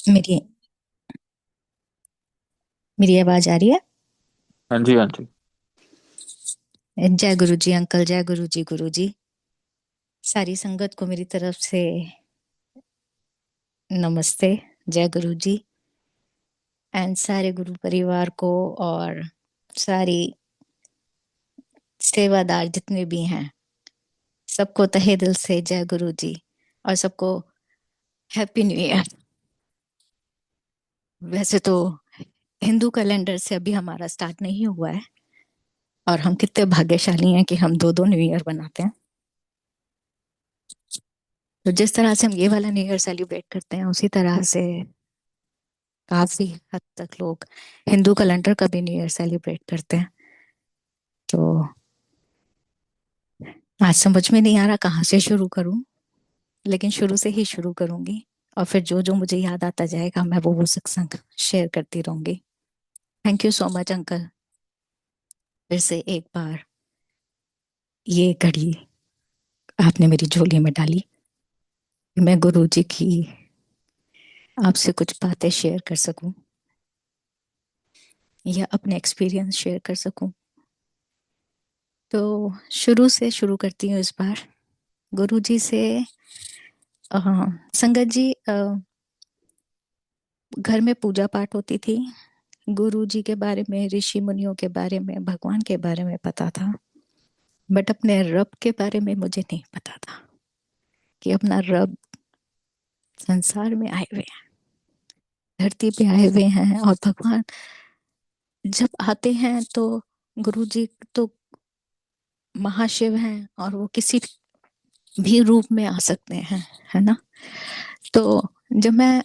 मेरी मेरी आवाज आ रही है। हाँ जी, हाँ जी। जय गुरु जी अंकल, जय गुरु जी, गुरु जी। सारी संगत को मेरी तरफ से नमस्ते। जय गुरु जी। एंड सारे गुरु परिवार को और सारी सेवादार जितने भी हैं, सबको तहे दिल से जय गुरु जी। और सबको हैप्पी न्यू ईयर। वैसे तो हिंदू कैलेंडर से अभी हमारा स्टार्ट नहीं हुआ है, और हम कितने भाग्यशाली हैं कि हम दो दो न्यू ईयर बनाते हैं। तो जिस तरह से हम ये वाला न्यू ईयर सेलिब्रेट करते हैं, उसी तरह से काफी हद तक लोग हिंदू कैलेंडर का भी न्यू ईयर सेलिब्रेट करते हैं। तो आज समझ में नहीं आ रहा कहाँ से शुरू करूं, लेकिन शुरू से ही शुरू करूंगी। और फिर जो जो मुझे याद आता जाएगा, मैं वो सत्संग शेयर करती रहूंगी। Thank you so much uncle, फिर से एक बार ये घड़ी आपने मेरी झोली में डाली। मैं गुरु जी की आपसे कुछ बातें शेयर कर सकूं, या अपने एक्सपीरियंस शेयर कर सकूं। तो शुरू से शुरू करती हूँ इस बार, गुरु जी से। संगत जी, घर में पूजा पाठ होती थी। गुरु जी के बारे में, ऋषि मुनियों के बारे में, भगवान के बारे में पता था। बट अपने रब के बारे में मुझे नहीं पता था कि अपना रब संसार में आए हुए हैं, धरती पे आए हुए हैं। और भगवान जब आते हैं तो गुरु जी तो महाशिव हैं, और वो किसी भी रूप में आ सकते हैं, है ना। तो जब मैं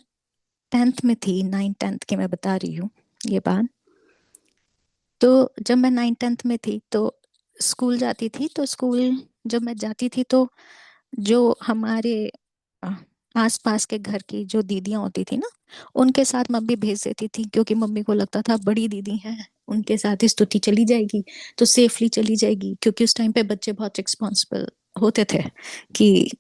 10th में थी, 9th 10th की मैं बता रही हूँ ये बात। तो जब मैं 9th 10th में थी तो स्कूल जाती थी। तो स्कूल जब मैं जाती थी तो जो हमारे अ, आसपास के घर की जो दीदियां होती थी ना, उनके साथ मम्मी भेज देती थी, क्योंकि मम्मी को लगता था बड़ी दीदी हैं, उनके साथ ही स्तुति चली जाएगी तो सेफली चली जाएगी। क्योंकि उस टाइम पे बच्चे बहुत रिस्पॉन्सिबल होते थे, कि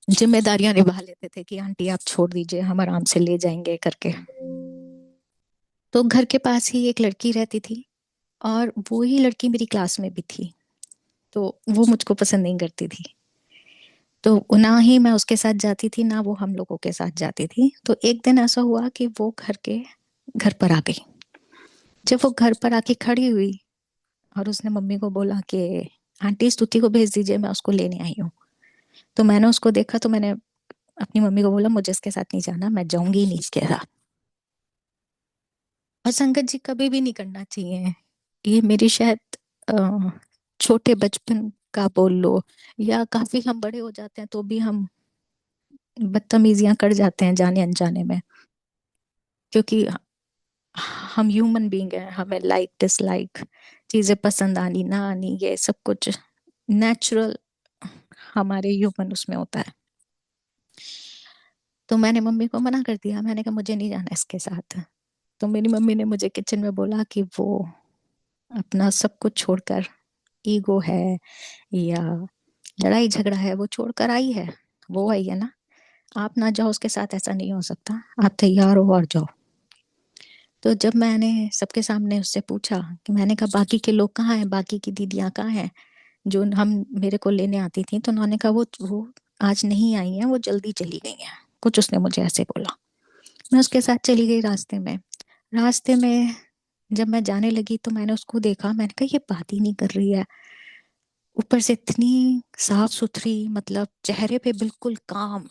जिम्मेदारियां निभा लेते थे कि आंटी आप छोड़ दीजिए, हम आराम से ले जाएंगे करके। तो घर के पास ही एक लड़की रहती थी, और वो ही लड़की मेरी क्लास में भी थी। तो वो मुझको पसंद नहीं करती थी। तो ना ही मैं उसके साथ जाती थी, ना वो हम लोगों के साथ जाती थी। तो एक दिन ऐसा हुआ कि वो घर पर आ गई। जब वो घर पर आके खड़ी हुई, और उसने मम्मी को बोला कि आंटी स्तुति को भेज दीजिए, मैं उसको लेने आई हूँ। तो मैंने उसको देखा, तो मैंने अपनी मम्मी को बोला मुझे इसके साथ नहीं जाना, मैं जाऊंगी ही नहीं इसके साथ। और संगत जी, कभी भी नहीं करना चाहिए। ये मेरी शायद अ, छोटे बचपन का बोल लो, या काफी हम बड़े हो जाते हैं तो भी हम बदतमीजियां कर जाते हैं जाने अनजाने में। क्योंकि हम ह्यूमन बीइंग हैं, हमें लाइक डिसलाइक, चीजें पसंद आनी ना आनी, ये सब कुछ नेचुरल हमारे ह्यूमन उसमें होता है। तो मैंने मम्मी को मना कर दिया, मैंने कहा मुझे नहीं जाना इसके साथ। तो मेरी मम्मी ने मुझे किचन में बोला कि वो अपना सब कुछ छोड़कर, ईगो है या लड़ाई झगड़ा है, वो छोड़कर आई है। वो आई है ना, आप ना जाओ उसके साथ, ऐसा नहीं हो सकता, आप तैयार हो और जाओ। तो जब मैंने सबके सामने उससे पूछा, कि मैंने कहा बाकी के लोग कहाँ हैं, बाकी की दीदियाँ कहाँ हैं जो हम मेरे को लेने आती थी। तो उन्होंने कहा वो आज नहीं आई हैं, वो जल्दी चली गई हैं, कुछ उसने मुझे ऐसे बोला। मैं उसके साथ चली गई रास्ते में जब मैं जाने लगी तो मैंने उसको देखा, मैंने कहा ये बात ही नहीं कर रही है। ऊपर से इतनी साफ सुथरी, मतलब चेहरे पे बिल्कुल काम,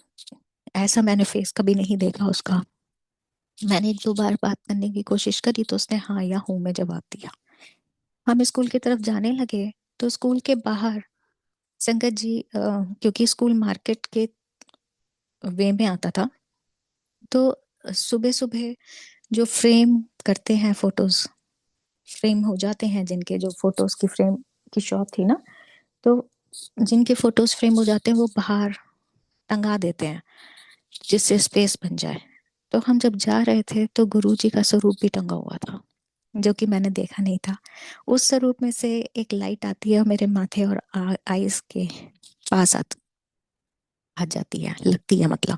ऐसा मैंने फेस कभी नहीं देखा उसका। मैंने एक दो बार बात करने की कोशिश करी तो उसने हाँ या हूँ में जवाब दिया। हम स्कूल की तरफ जाने लगे, तो स्कूल के बाहर संगत जी, क्योंकि स्कूल मार्केट के वे में आता था, तो सुबह सुबह जो फ्रेम करते हैं फोटोज, फ्रेम हो जाते हैं जिनके, जो फोटोज की फ्रेम की शॉप थी ना, तो जिनके फोटोज फ्रेम हो जाते हैं वो बाहर टंगा देते हैं, जिससे स्पेस बन जाए। तो हम जब जा रहे थे तो गुरु जी का स्वरूप भी टंगा हुआ था, जो कि मैंने देखा नहीं था। उस स्वरूप में से एक लाइट आती है, मेरे माथे और आईज के पास आती, आ जाती है, लगती है मतलब।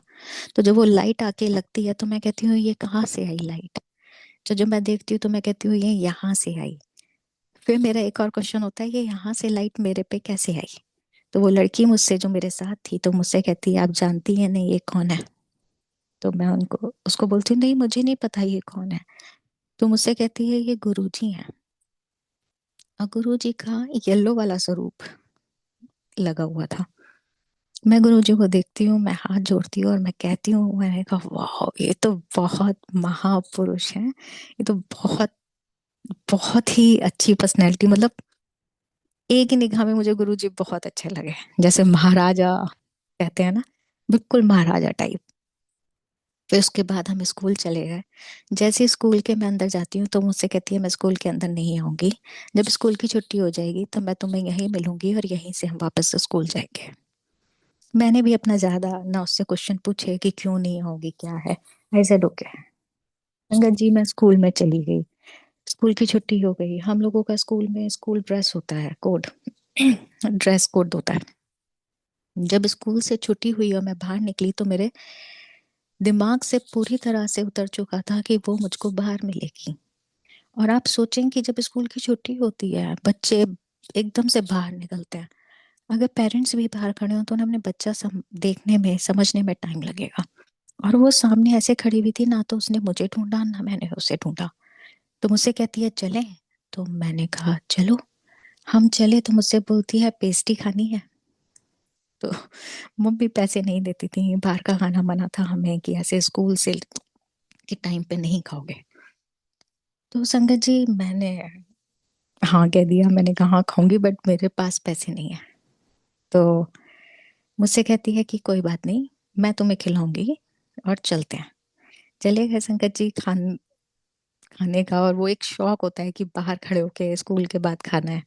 तो जब वो लाइट आके लगती है तो मैं कहती हूँ ये कहाँ से आई लाइट। तो जब मैं देखती हूँ तो मैं कहती हूँ ये यहाँ से आई। फिर मेरा एक और क्वेश्चन होता है, ये यहाँ से लाइट मेरे पे कैसे आई। तो वो लड़की मुझसे जो मेरे साथ थी तो मुझसे कहती है आप जानती है नहीं ये कौन है। तो मैं उनको उसको बोलती हूँ नहीं मुझे नहीं पता ये कौन है। तो मुझसे कहती है ये गुरुजी हैं। और गुरुजी का येलो वाला स्वरूप लगा हुआ था। मैं गुरुजी को देखती हूँ, मैं हाथ जोड़ती हूँ और मैं कहती हूँ, मैंने कहा वाह ये तो बहुत महापुरुष हैं। ये तो बहुत बहुत ही अच्छी पर्सनैलिटी, मतलब एक ही निगाह में मुझे गुरुजी बहुत अच्छे लगे। जैसे महाराजा कहते हैं ना, बिल्कुल महाराजा टाइप। फिर उसके बाद हम स्कूल चले गए। जैसे ही स्कूल के मैं अंदर जाती हूँ तो मुझसे कहती है मैं स्कूल के अंदर नहीं आऊंगी। जब स्कूल की छुट्टी हो जाएगी तो मैं तुम्हें यहीं मिलूंगी और यहीं से हम वापस स्कूल जाएंगे। मैंने भी अपना ज्यादा ना उससे क्वेश्चन पूछे कि क्यों नहीं आओगी क्या है। ऐसे ओके अंगद जी, मैं स्कूल में चली गई। स्कूल की छुट्टी हो गई। हम लोगों का स्कूल में स्कूल ड्रेस होता है, कोड ड्रेस कोड होता है। जब स्कूल से छुट्टी हुई और मैं बाहर निकली तो मेरे दिमाग से पूरी तरह से उतर चुका था कि वो मुझको बाहर मिलेगी। और आप सोचें कि जब स्कूल की छुट्टी होती है बच्चे एकदम से बाहर निकलते हैं। अगर पेरेंट्स भी बाहर खड़े हो तो उन्हें अपने बच्चा देखने में समझने में टाइम लगेगा। और वो सामने ऐसे खड़ी हुई थी, ना तो उसने मुझे ढूंढा ना मैंने उसे ढूंढा। तो मुझसे कहती है चलें। तो मैंने कहा चलो। हम चले तो मुझसे बोलती है पेस्ट्री खानी है। तो मम्मी पैसे नहीं देती थी, बाहर का खाना मना था हमें कि ऐसे स्कूल से के टाइम पे नहीं खाओगे। तो संगत जी मैंने हाँ कह दिया। मैंने कहा हाँ खाऊंगी बट मेरे पास पैसे नहीं है। तो मुझसे कहती है कि कोई बात नहीं, मैं तुम्हें खिलाऊंगी और चलते हैं। चले गए संगत जी खाने का। और वो एक शौक होता है कि बाहर खड़े होके स्कूल के बाद खाना है।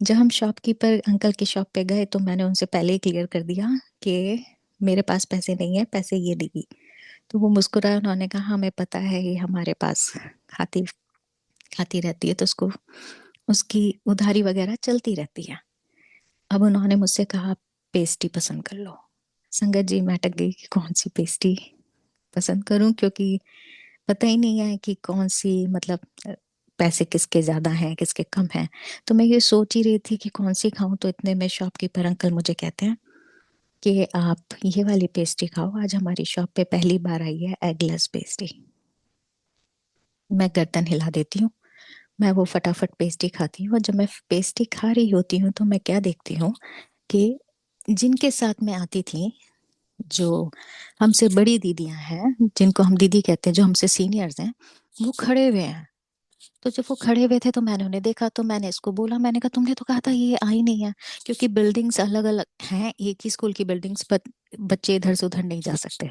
जब हम शॉपकीपर अंकल की शॉप पे गए तो मैंने उनसे पहले ही क्लियर कर दिया कि मेरे पास पैसे नहीं है, पैसे ये देगी। तो वो मुस्कुराए, उन्होंने कहा हमें पता है ये हमारे पास खाती खाती रहती है तो उसको उसकी उधारी वगैरह चलती रहती है। अब उन्होंने मुझसे कहा पेस्ट्री पसंद कर लो। संगत जी मैं अटक गई कि कौन सी पेस्ट्री पसंद करूं, क्योंकि पता ही नहीं है कि कौन सी, मतलब पैसे किसके ज्यादा हैं किसके कम हैं। तो मैं ये सोच ही रही थी कि कौन सी खाऊं, तो इतने में शॉपकीपर अंकल मुझे कहते हैं कि आप ये वाली पेस्ट्री खाओ, आज हमारी शॉप पे पहली बार आई है एगलेस पेस्ट्री। मैं गर्दन हिला देती हूँ। मैं वो फटाफट पेस्ट्री खाती हूँ। और जब मैं पेस्ट्री खा रही होती हूँ तो मैं क्या देखती हूँ कि जिनके साथ मैं आती थी, जो हमसे बड़ी दीदियां हैं, जिनको हम दीदी कहते हैं, जो हमसे सीनियर्स हैं, वो खड़े हुए हैं। तो जब वो खड़े हुए थे तो मैंने उन्हें देखा। तो मैंने इसको बोला, मैंने कहा तुमने तो कहा था ये आई नहीं है, क्योंकि बिल्डिंग्स अलग अलग हैं, एक ही स्कूल की बिल्डिंग्स पर बच्चे इधर से उधर नहीं जा सकते।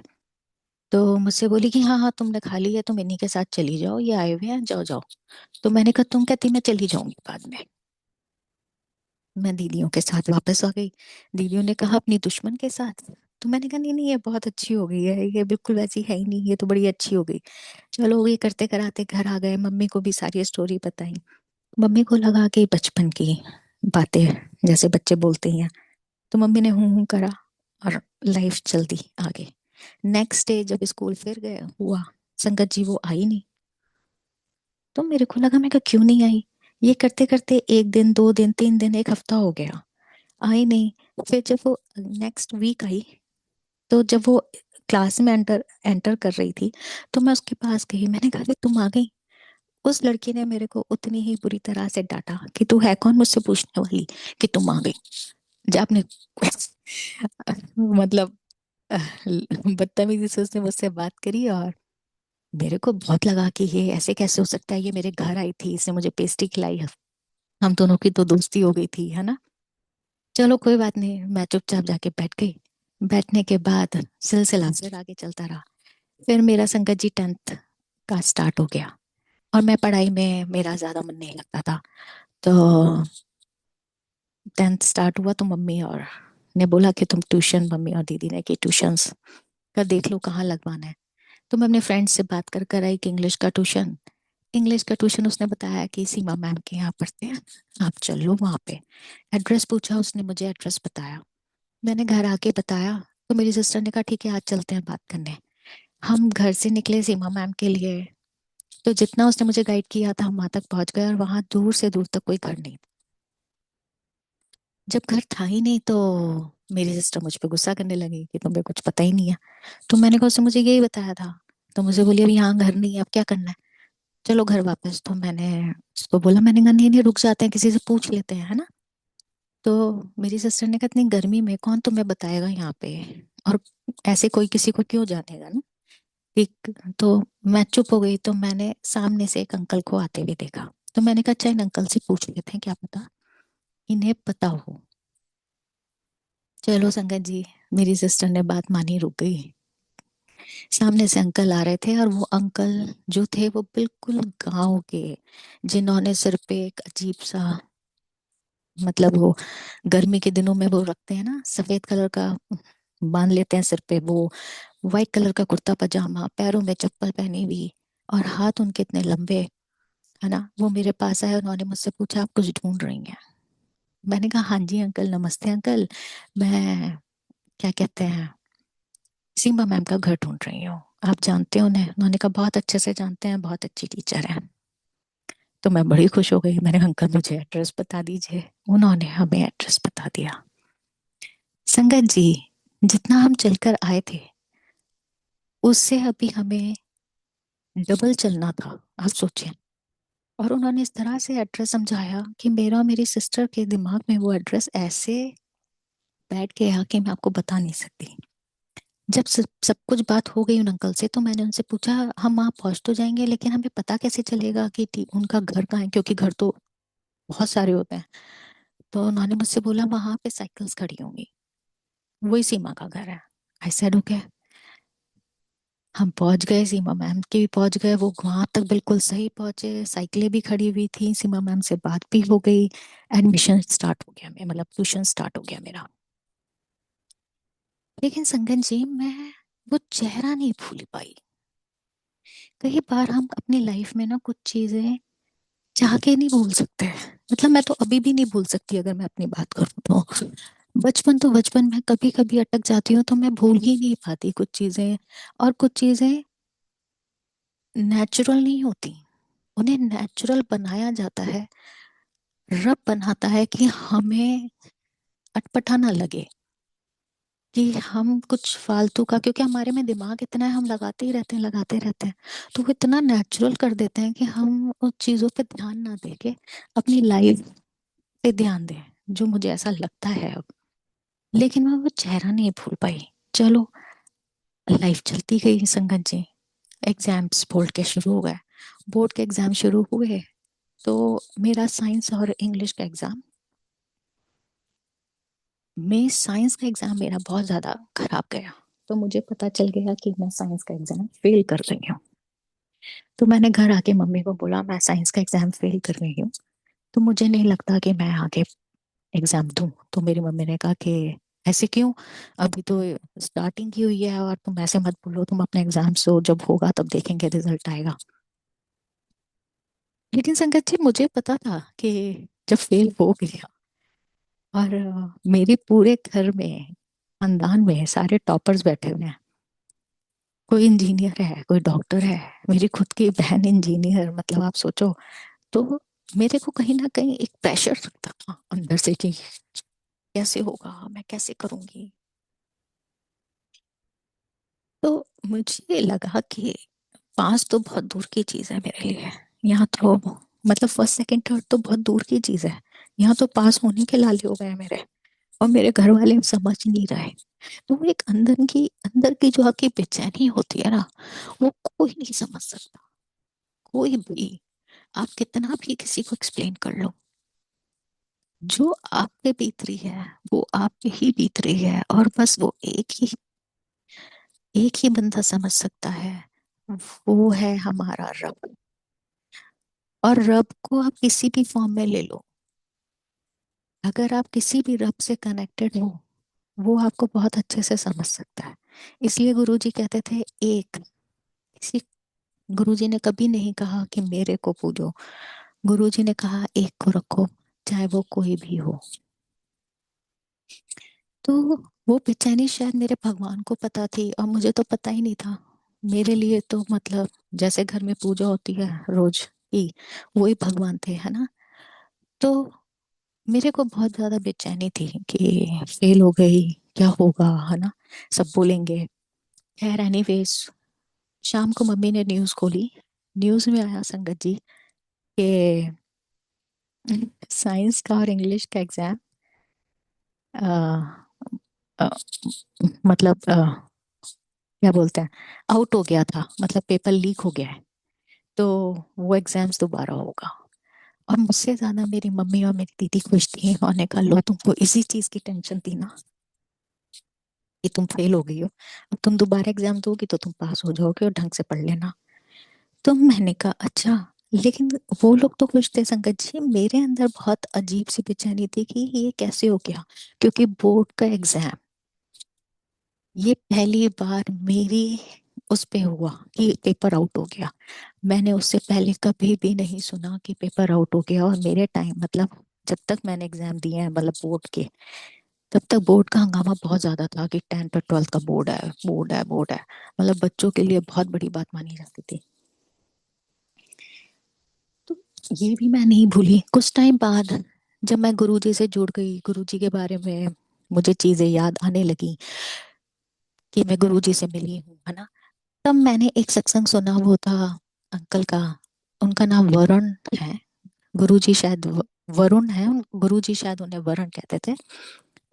तो मुझसे बोली कि हाँ हाँ तुमने खा ली है, तुम इन्हीं के साथ चली जाओ, ये आए हुए हैं, जाओ जाओ। तो मैंने कहा तुम कहती मैं चली जाऊंगी बाद में। मैं दीदियों के साथ वापस आ गई। दीदियों ने कहा अपनी दुश्मन के साथ। तो मैंने कहा नहीं नहीं ये बहुत अच्छी हो गई है, ये बिल्कुल वैसी है ही नहीं, ये तो बड़ी अच्छी हो गई। चलो ये करते कराते घर आ गए, मम्मी को भी सारी स्टोरी बताई। मम्मी को लगा कि बचपन की बातें जैसे बच्चे बोलते ही हैं। तो मम्मी ने हूं करा और लाइफ चलती आगे। नेक्स्ट डे जब स्कूल फिर गए हुआ, संगत जी वो आई नहीं। तो मेरे को लगा, मैं कहा क्यों नहीं आई। ये करते करते एक दिन, दो दिन, तीन दिन, एक हफ्ता हो गया, आई नहीं। फिर जब वो नेक्स्ट वीक आई, तो जब वो क्लास में एंटर एंटर कर रही थी तो मैं उसके पास गई। मैंने कहा कि तुम आ गई। उस लड़की ने मेरे को उतनी ही बुरी तरह से डांटा कि तू है कौन मुझसे पूछने वाली कि तुम आ गई। जब आपने मतलब बदतमीजी से उसने मुझसे बात करी। और मेरे को बहुत लगा कि ये ऐसे कैसे हो सकता है, ये मेरे घर आई थी, इसने मुझे पेस्ट्री खिलाई, हम दोनों की तो दोस्ती हो गई थी, है ना। चलो कोई बात नहीं, मैं चुपचाप जाके बैठ गई। बैठने के बाद सिलसिला फिर आगे चलता रहा। फिर मेरा संगत जी 10th का स्टार्ट हो गया और मैं पढ़ाई में मेरा ज्यादा मन नहीं लगता था। तो 10th स्टार्ट हुआ तो मम्मी और ने बोला कि तुम ट्यूशन, मम्मी और दीदी ने कि ट्यूशंस का देख लो कहाँ लगवाना है। तो मैं अपने फ्रेंड से बात कर कर आई कि इंग्लिश का ट्यूशन उसने बताया कि सीमा मैम के यहाँ पढ़ते हैं, आप चल लो वहाँ पे। एड्रेस पूछा, उसने मुझे एड्रेस बताया। मैंने घर आके बताया तो मेरी सिस्टर ने कहा ठीक है आज चलते हैं बात करने। हम घर से निकले सीमा मैम के लिए। तो जितना उसने मुझे गाइड किया था हम वहां तक पहुंच गए, और वहां दूर से दूर तक कोई घर नहीं। जब घर था ही नहीं तो मेरी सिस्टर मुझ पे गुस्सा करने लगी कि तुम्हें कुछ पता ही नहीं है। तो मैंने कहा उसने मुझे यही बताया था। तो मुझे बोली अब यहाँ घर नहीं है, अब क्या करना है, चलो घर वापस। तो मैंने उसको बोला, मैंने कहा नहीं नहीं रुक जाते हैं, किसी से पूछ लेते हैं, है ना। तो मेरी सिस्टर ने कहा इतनी गर्मी में कौन तुम्हें बताएगा यहाँ पे, और ऐसे कोई किसी को क्यों जानेगा ना। एक तो मैं चुप हो गई। तो मैंने सामने से एक अंकल को आते हुए देखा। तो मैंने कहा अच्छा इन अंकल से पूछ लेते हैं, क्या पता इन्हें पता हो। चलो संगत जी, मेरी सिस्टर ने बात मानी, रुक गई। सामने से अंकल आ रहे थे, और वो अंकल जो थे वो बिल्कुल गांव के, जिन्होंने सिर पे एक अजीब सा, मतलब वो गर्मी के दिनों में वो रखते हैं ना सफेद कलर का, बांध लेते हैं सिर पे वो, वाइट कलर का कुर्ता पजामा, पैरों में चप्पल पहनी हुई, और हाथ उनके इतने लंबे, है ना। वो मेरे पास आए, उन्होंने मुझसे पूछा आप कुछ ढूंढ रही हैं। मैंने कहा हाँ जी अंकल, नमस्ते अंकल, मैं क्या कहते हैं सीमा मैम का घर ढूंढ रही हूँ, आप जानते हो उन्हें। उन्होंने कहा बहुत अच्छे से जानते हैं, बहुत अच्छी टीचर है। तो मैं बड़ी खुश हो गई, मैंने कहा अंकल मुझे एड्रेस बता दीजिए। उन्होंने हमें एड्रेस बता दिया। संगत जी, जितना हम चलकर आए थे उससे अभी हमें डबल चलना था, आप सोचिए। और उन्होंने इस तरह से एड्रेस समझाया कि मेरा और मेरी सिस्टर के दिमाग में वो एड्रेस ऐसे बैठ गया कि मैं आपको बता नहीं सकती। जब सब कुछ बात हो गई उन अंकल से, तो मैंने उनसे पूछा हम वहाँ पहुंच तो जाएंगे लेकिन हमें पता कैसे चलेगा कि उनका घर कहाँ है, क्योंकि घर तो बहुत सारे होते हैं। तो उन्होंने मुझसे बोला वहां पे साइकिल्स खड़ी होंगी, वही सीमा का घर है। I said okay. हम पहुंच गए, सीमा मैम के भी पहुंच गए, वो वहां तक बिल्कुल सही पहुंचे, साइकिलें भी खड़ी हुई थी, सीमा मैम से बात भी हो गई। एडमिशन स्टार्ट हो गया, मतलब ट्यूशन स्टार्ट हो गया मेरा। लेकिन संगन जी, मैं वो चेहरा नहीं भूल पाई। कई बार हम अपनी लाइफ में ना कुछ चीजें चाह के नहीं भूल सकते। मतलब मैं तो अभी भी नहीं भूल सकती, अगर मैं अपनी बात करूँ तो बचपन तो बचपन में कभी कभी अटक जाती हूँ, तो मैं भूल ही नहीं पाती कुछ चीजें। और कुछ चीजें नेचुरल नहीं होती, उन्हें नेचुरल बनाया जाता है, रब बनाता है कि हमें अटपटा ना लगे, कि हम कुछ फालतू का, क्योंकि हमारे में दिमाग इतना है हम लगाते ही रहते हैं लगाते रहते हैं। तो वो इतना नेचुरल कर देते हैं कि हम उस चीजों पे ध्यान ना देके अपनी लाइफ पे ध्यान दें, जो मुझे ऐसा लगता है अब। लेकिन मैं वो चेहरा नहीं भूल पाई। चलो, लाइफ चलती गई संगत जी। एग्जाम्स बोर्ड के शुरू हो गए। बोर्ड के एग्जाम शुरू हुए तो मेरा साइंस और इंग्लिश का एग्जाम, मैं साइंस का एग्जाम मेरा बहुत ज्यादा खराब गया। तो मुझे पता चल गया कि मैं साइंस का एग्जाम फेल कर रही हूँ। तो मैंने घर आके मम्मी को बोला मैं साइंस का एग्जाम फेल कर रही हूँ, तो मुझे नहीं लगता कि मैं आगे एग्जाम दूं। तो मेरी मम्मी ने कहा कि ऐसे क्यों, अभी तो स्टार्टिंग की हुई है, और तुम ऐसे मत बोलो, तुम अपने एग्जाम सो, जब होगा तब देखेंगे, रिजल्ट आएगा। लेकिन संगत जी, मुझे पता था कि जब फेल हो गया, और मेरे पूरे घर में, खानदान में सारे टॉपर्स बैठे हुए हैं, कोई इंजीनियर है, कोई डॉक्टर है, मेरी खुद की बहन इंजीनियर, मतलब आप सोचो। तो मेरे को कहीं ना कहीं एक प्रेशर लगता था अंदर से कि कैसे होगा, मैं कैसे करूंगी। तो मुझे लगा कि पास तो बहुत दूर की चीज है मेरे लिए। यहाँ तो मतलब फर्स्ट सेकंड थर्ड तो बहुत दूर की चीज है। यहाँ तो पास होने के लाले हो गए हैं मेरे, और मेरे घर वाले समझ नहीं रहे। तो वो एक अंदर की जो आपकी बेचैनी होती है ना, वो कोई नहीं समझ सकता, कोई भी। आप कितना भी किसी को एक्सप्लेन कर लो, जो आपके भीतरी है वो आपके ही भीतरी है, और बस वो एक ही बंदा समझ सकता है, वो है हमारा रब। और रब को आप किसी भी फॉर्म में ले लो, अगर आप किसी भी रब से कनेक्टेड हो, वो आपको बहुत अच्छे से समझ सकता है। इसलिए गुरुजी कहते थे एक, किसी गुरुजी ने कभी नहीं कहा कि मेरे को पूजो। गुरुजी ने कहा एक को रखो, चाहे वो कोई भी हो। तो वो बेचैनी शायद मेरे भगवान को पता थी और मुझे तो पता ही नहीं था। मेरे लिए तो मतलब जैसे घर में पूजा होती है रोज की, वही भगवान थे, है ना। तो मेरे को बहुत ज्यादा बेचैनी थी कि फेल हो गई, क्या होगा, है ना, सब बोलेंगे। खैर एनीवेज, शाम को मम्मी ने न्यूज़ खोली। न्यूज़ में आया संगत जी कि साइंस का और इंग्लिश का एग्जाम मतलब क्या बोलते हैं, आउट हो गया था, मतलब पेपर लीक हो गया है। तो वो एग्जाम्स दोबारा होगा। और मुझसे ज्यादा मेरी मम्मी और मेरी दीदी खुश थी। उन्होंने कहा लो, तुमको इसी चीज की टेंशन थी ना कि तुम फेल हो गई हो, अब तुम दोबारा एग्जाम दोगी तो तुम पास हो जाओगे और ढंग से पढ़ लेना। तो मैंने कहा अच्छा। लेकिन वो लोग तो खुश थे संगत जी, मेरे अंदर बहुत अजीब सी बेचैनी थी कि ये कैसे हो गया। क्योंकि बोर्ड का एग्जाम, ये पहली बार मेरी उस पे हुआ कि पेपर आउट हो गया। मैंने उससे पहले कभी भी नहीं सुना कि पेपर आउट हो गया। और मेरे टाइम मतलब जब तक मैंने एग्जाम दिए हैं, मतलब बोर्ड के, तब तक बोर्ड का हंगामा बहुत ज्यादा था कि 10th और 12th का बोर्ड है, बोर्ड है, बोर्ड है। मतलब बच्चों के लिए बहुत बड़ी बात मानी जाती थी। तो ये भी मैं नहीं भूली। कुछ टाइम बाद जब मैं गुरुजी से जुड़ गई, गुरुजी के बारे में मुझे चीजें याद आने लगी कि मैं गुरुजी से मिली हूँ, है ना। तब मैंने एक सत्संग सुना, वो था अंकल का। उनका नाम वरुण है। गुरुजी शायद वरुण है, गुरुजी शायद उन्हें वरुण कहते थे।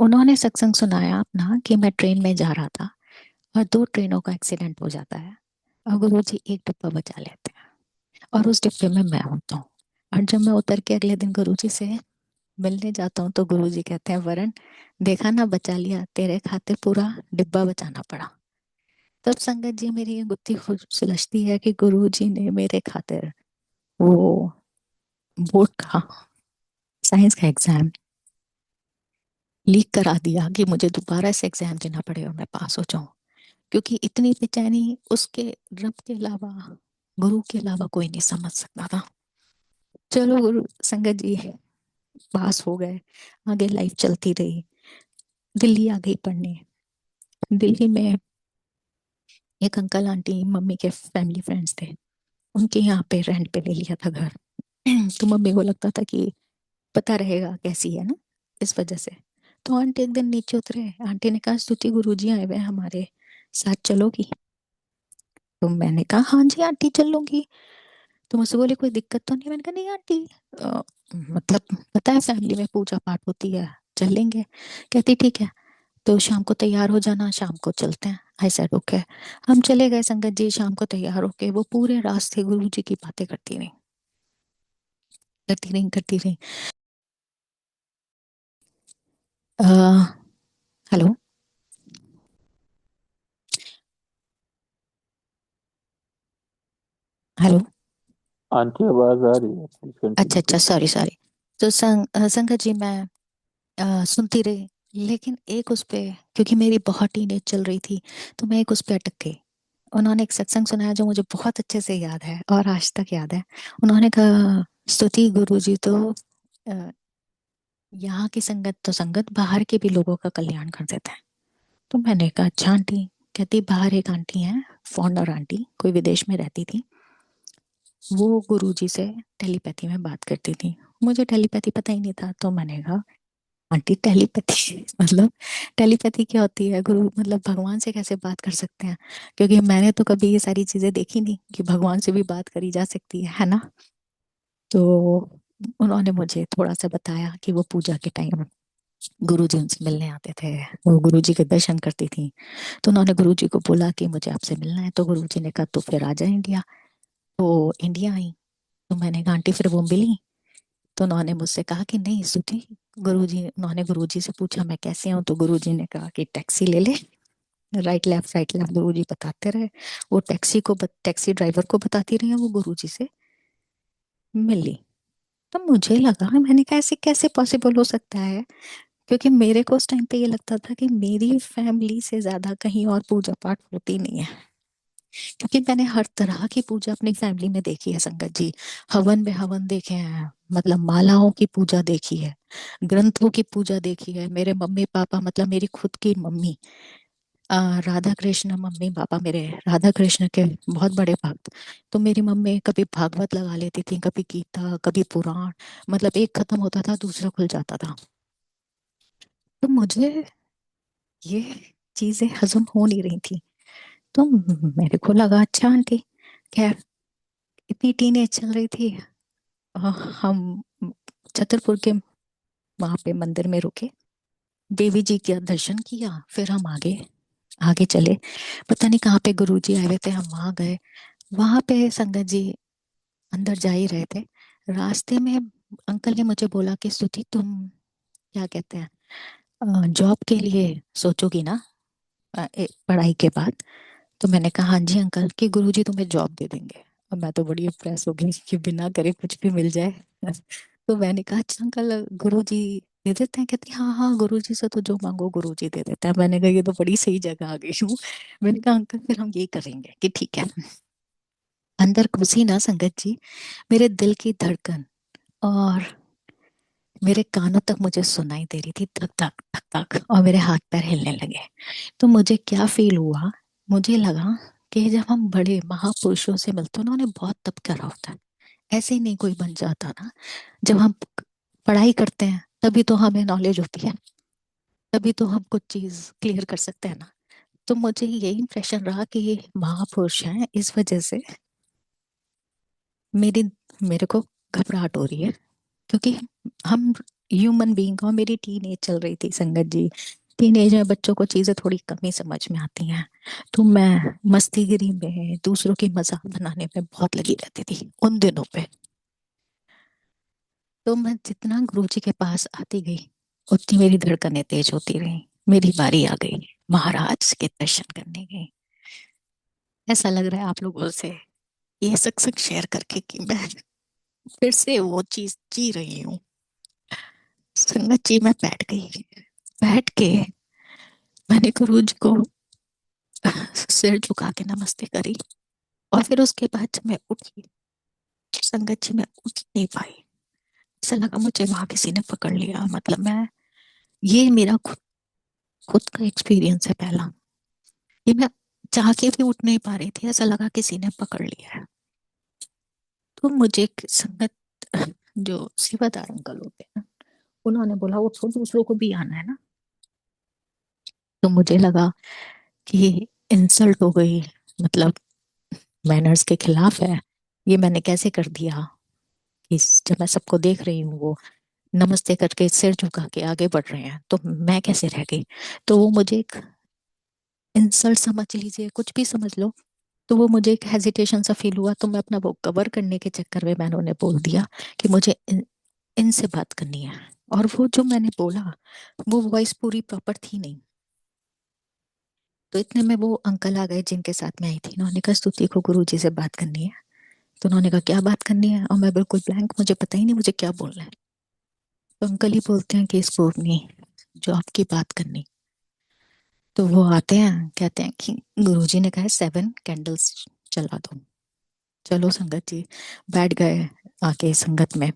उन्होंने सत्संग सुनाया अपना कि मैं ट्रेन में जा रहा था और दो ट्रेनों का एक्सीडेंट हो जाता है और गुरुजी एक डिब्बा बचा लेते हैं और उस डिब्बे में मैं होता हूँ। और जब मैं उतर के अगले दिन गुरुजी से मिलने जाता हूँ तो गुरुजी कहते हैं वरुण, देखा ना, बचा लिया, तेरे खातिर पूरा डिब्बा बचाना पड़ा। तब संगत जी मेरी ये गुत्थी सुलझती है कि गुरुजी ने मेरे खातिर वो बोर्ड का साइंस का एग्जाम लीक करा दिया कि मुझे दोबारा से एग्जाम देना पड़े और मैं पास हो जाऊं। क्योंकि इतनी बेचैनी उसके रब के अलावा, गुरु के अलावा कोई नहीं समझ सकता था। चलो गुरु संगत जी, पास हो गए, आगे लाइफ चलती रही। दिल्ली आ गई पढ़ने। दिल्ली में एक अंकल आंटी मम्मी के फैमिली फ्रेंड्स थे, उनके यहाँ पे रेंट पे ले लिया था घर। तो मम्मी को लगता था कि पता रहेगा कैसी है ना, इस वजह से। तो आंटी एक दिन नीचे उतरे, आंटी ने कहा स्तुति गुरुजी आए हुए हैं हमारे साथ, चलोगी? तो मैंने कहा हाँ जी आंटी चल लूंगी। तो मुझसे बोले कोई दिक्कत तो नहीं? मैंने कहा नहीं आंटी, मतलब पता है फैमिली में पूजा पाठ होती है, चल लेंगे। कहती ठीक है, तो शाम को तैयार हो जाना, शाम को चलते हैं। I said okay. हम चले गए संगत जी। शाम को तैयार होके वो पूरे रास्ते गुरु जी की बातें करती रही, करती रही, करती रही। हेलो। हेलो। आंटी आवाज आ रही है, प्लीज अच्छा कंटिन्यू अच्छा, करिए। Sorry sorry. तो संगत जी मैं सुनती रही। लेकिन एक उस पे, क्योंकि मेरी बहुत टीनेज चल रही थी, तो मैं एक उस पे अटक गई। उन्होंने एक सत्संग सुनाया जो मुझे बहुत अच्छे से याद है और आज तक याद है। उन्होंने कहा स्तुति गुरुजी तो अ, यहाँ की संगत तो संगत, बाहर के भी लोगों का कल्याण कर देते हैं। तो मैंने कहा अच्छा आंटी। कहती बाहर एक आंटी है, फॉरनर आंटी, कोई विदेश में रहती थी, वो गुरुजी से टेलीपैथी में बात करती थी। मुझे टेलीपैथी पता ही नहीं था। तो मैंने कहा आंटी टेलीपैथी मतलब टेलीपैथी क्या होती है गुरु, मतलब भगवान से कैसे बात कर सकते हैं? क्योंकि मैंने तो कभी ये सारी चीजें देखी नहीं कि भगवान से भी बात करी जा सकती है ना। तो उन्होंने मुझे थोड़ा सा बताया कि वो पूजा के टाइम गुरु जी उनसे मिलने आते थे, वो गुरु जी के दर्शन करती थी। तो उन्होंने गुरु जी को बोला कि मुझे आपसे मिलना है। तो गुरु जी ने कहा तो फिर आ जा इंडिया। तो इंडिया आई। तो मैंने कहा आंटी फिर वो मिली? तो उन्होंने मुझसे कहा कि नहीं सुधी, गुरुजी, उन्होंने गुरुजी से पूछा मैं कैसे हूँ, तो गुरुजी ने कहा कि टैक्सी ले ले। राइट लेफ्ट गुरुजी बताते रहे। वो टैक्सी ड्राइवर को बताती रही, वो गुरुजी से मिली। तो मुझे लगा, मैंने कहा ऐसे कैसे पॉसिबल हो सकता है? क्योंकि मेरे को उस टाइम पे ये लगता था कि मेरी फैमिली से ज्यादा कहीं और पूजा पाठ होती नहीं है। क्योंकि मैंने हर तरह की पूजा अपनी फैमिली में देखी है संगत जी। हवन में हवन देखे हैं, मतलब मालाओं की पूजा देखी है, ग्रंथों की पूजा देखी है। मेरे मम्मी पापा, मतलब मेरी खुद की mummy, Radha Krishna, mummy papa मेरे राधा कृष्ण के बहुत बड़े भक्त। तो मेरी मम्मी कभी भागवत लगा लेती थी, कभी गीता, कभी पुराण, मतलब एक खत्म होता था दूसरा खुल जाता था। तो मुझे ये चीजें हजम हो नहीं रही थी। तो मेरे को लगा अच्छा आंटी, खैर इतनी टीनेज चल रही थी। हम छतरपुर के वहां पे मंदिर में रुके, देवी जी का दर्शन किया, फिर हम आगे आगे चले। पता नहीं कहाँ पे गुरुजी आए हुए थे, हम वहां गए। वहां पे संगत जी अंदर जा ही रहे थे, रास्ते में अंकल ने मुझे बोला कि स्तुति तुम क्या कहते हैं जॉब के लिए सोचोगी ना पढ़ाई के बाद। तो मैंने कहा हाँ जी अंकल, कि गुरुजी तुम्हें जॉब दे देंगे। और मैं तो बड़ी इम्प्रेस हो गई कि बिना करे कुछ भी मिल जाए। तो मैंने कहा अच्छा अंकल, गुरुजी दे देते हैं? कहती हाँ हाँ, गुरुजी से तो जो मांगो गुरुजी दे देते हैं। मैंने कहा ये तो बड़ी सही जगह आ गई हूँ। मैंने कहा अंकल फिर हम यही करेंगे कि ठीक है। अंदर घुसी ना संगत जी, मेरे दिल की धड़कन और मेरे कानों तक मुझे सुनाई दे रही थी धक धक धक धक, और मेरे हाथ पैर हिलने लगे। तो मुझे क्या फील हुआ, मुझे लगा कि जब हम बड़े महापुरुषों से मिलते हैं, उन्होंने बहुत तप करा होता है, ऐसे ही नहीं कोई बन जाता ना। जब हम पढ़ाई करते हैं तभी तो हमें नॉलेज होती है, तभी तो हम कुछ चीज क्लियर कर सकते हैं ना। तो मुझे यही इंप्रेशन रहा कि ये महापुरुष हैं, इस वजह से मेरी मेरे को घबराहट हो रही है। क्योंकि हम ह्यूमन बीइंग, और मेरी टीन एज चल रही थी संगत जी। टीन एज में बच्चों को चीजें थोड़ी कम ही समझ में आती हैं। तो मैं मस्तीगिरी में, दूसरों की मजाक बनाने में बहुत लगी रहती थी उन दिनों पे। तो मैं जितना गुरु जी के पास आती गई, उतनी मेरी धड़कनें तेज होती रही। मेरी बारी आ गई महाराज के दर्शन करने की। ऐसा लग रहा है आप लोगों से ये सत्संग शेयर करके कि मैं फिर से वो चीज जी रही हूँ। संगत जी मैं बैठ गई, बैठ के मैंने गुरु जी को सिर झुका के नमस्ते करी। और फिर उसके बाद जब मैं उठी, संगत जी मैं उठ नहीं पाई। ऐसा लगा मुझे वहां किसी ने पकड़ लिया। मतलब मैं, ये मेरा खुद खुद का एक्सपीरियंस है पहला, ये मैं चाह के भी उठ नहीं पा रही थी, ऐसा लगा किसी ने पकड़ लिया है। तो मुझे एक संगत, जो सेवादार अंकल होते हैं, उन्होंने बोला उठो, दूसरों को भी आना है ना। तो मुझे लगा कि इंसल्ट हो गई, मतलब मैनर्स के खिलाफ है, ये मैंने कैसे कर दिया। कि जब मैं सबको देख रही हूँ वो नमस्ते करके सिर झुका के आगे बढ़ रहे हैं, तो मैं कैसे रह गई। तो वो मुझे एक इंसल्ट समझ लीजिए, कुछ भी समझ लो। तो वो मुझे एक हेजिटेशन सा फील हुआ, तो मैं अपना वो कवर करने के चक्कर में मैंने उन्हें बोल दिया कि मुझे इनसे बात करनी है। और वो जो मैंने बोला, वो वॉइस पूरी प्रॉपर थी नहीं। तो इतने में वो अंकल आ गए जिनके साथ मैं आई थी। उन्होंने कहा स्तुति को गुरु जी से बात करनी है। तो उन्होंने कहा क्या बात करनी है, और मैं बिल्कुल ब्लैंक, मुझे पता ही नहीं मुझे क्या बोलना है। तो अंकल ही बोलते हैं कि इस पूर्णी, जो आपकी बात करनी। तो वो आते हैं, कहते हैं कि गुरुजी ने कहा है 7 कैंडल्स जला दो। चलो संगत जी, बैठ गए आके संगत में।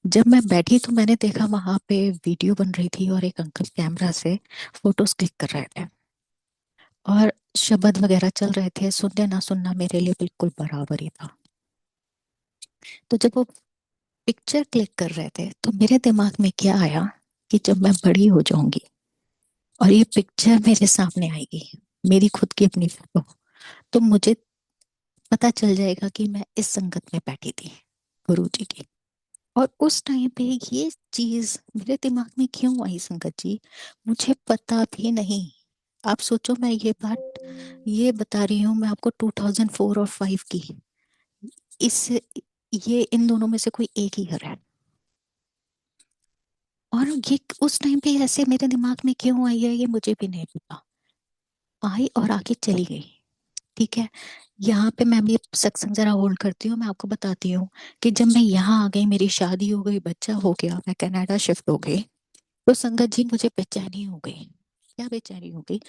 जब मैं बैठी तो मैंने देखा वहां पे वीडियो बन रही थी, और एक अंकल कैमरा से फोटोज क्लिक कर रहे थे, और शब्द वगैरह चल रहे थे। सुनने ना सुनना मेरे लिए बिल्कुल बराबर ही था। तो जब वो पिक्चर क्लिक कर रहे थे, तो मेरे दिमाग में क्या आया कि जब मैं बड़ी हो जाऊंगी और ये पिक्चर मेरे सामने आएगी, मेरी खुद की अपनी फोटो, तो मुझे पता चल जाएगा कि मैं इस संगत में बैठी थी गुरु जी की। और उस टाइम पे ये चीज मेरे दिमाग में क्यों आई संगत जी, मुझे पता भी नहीं। आप सोचो, मैं ये बता रही हूँ मैं आपको 2004 और 5 की। इस ये इन दोनों में से कोई एक ही घर है। और ये उस टाइम पे ऐसे मेरे दिमाग में क्यों आई है, ये मुझे भी नहीं पता। आई और आके चली गई। ठीक है, यहाँ पे मैं भी सत्संग जरा होल्ड करती हूँ। मैं आपको बताती हूँ कि जब मैं यहाँ आ गई, मेरी शादी हो गई, बच्चा हो गया, मैं कनाडा शिफ्ट हो गई, तो संगत जी मुझे बेचैनी हो गई। क्या बेचैनी हो गई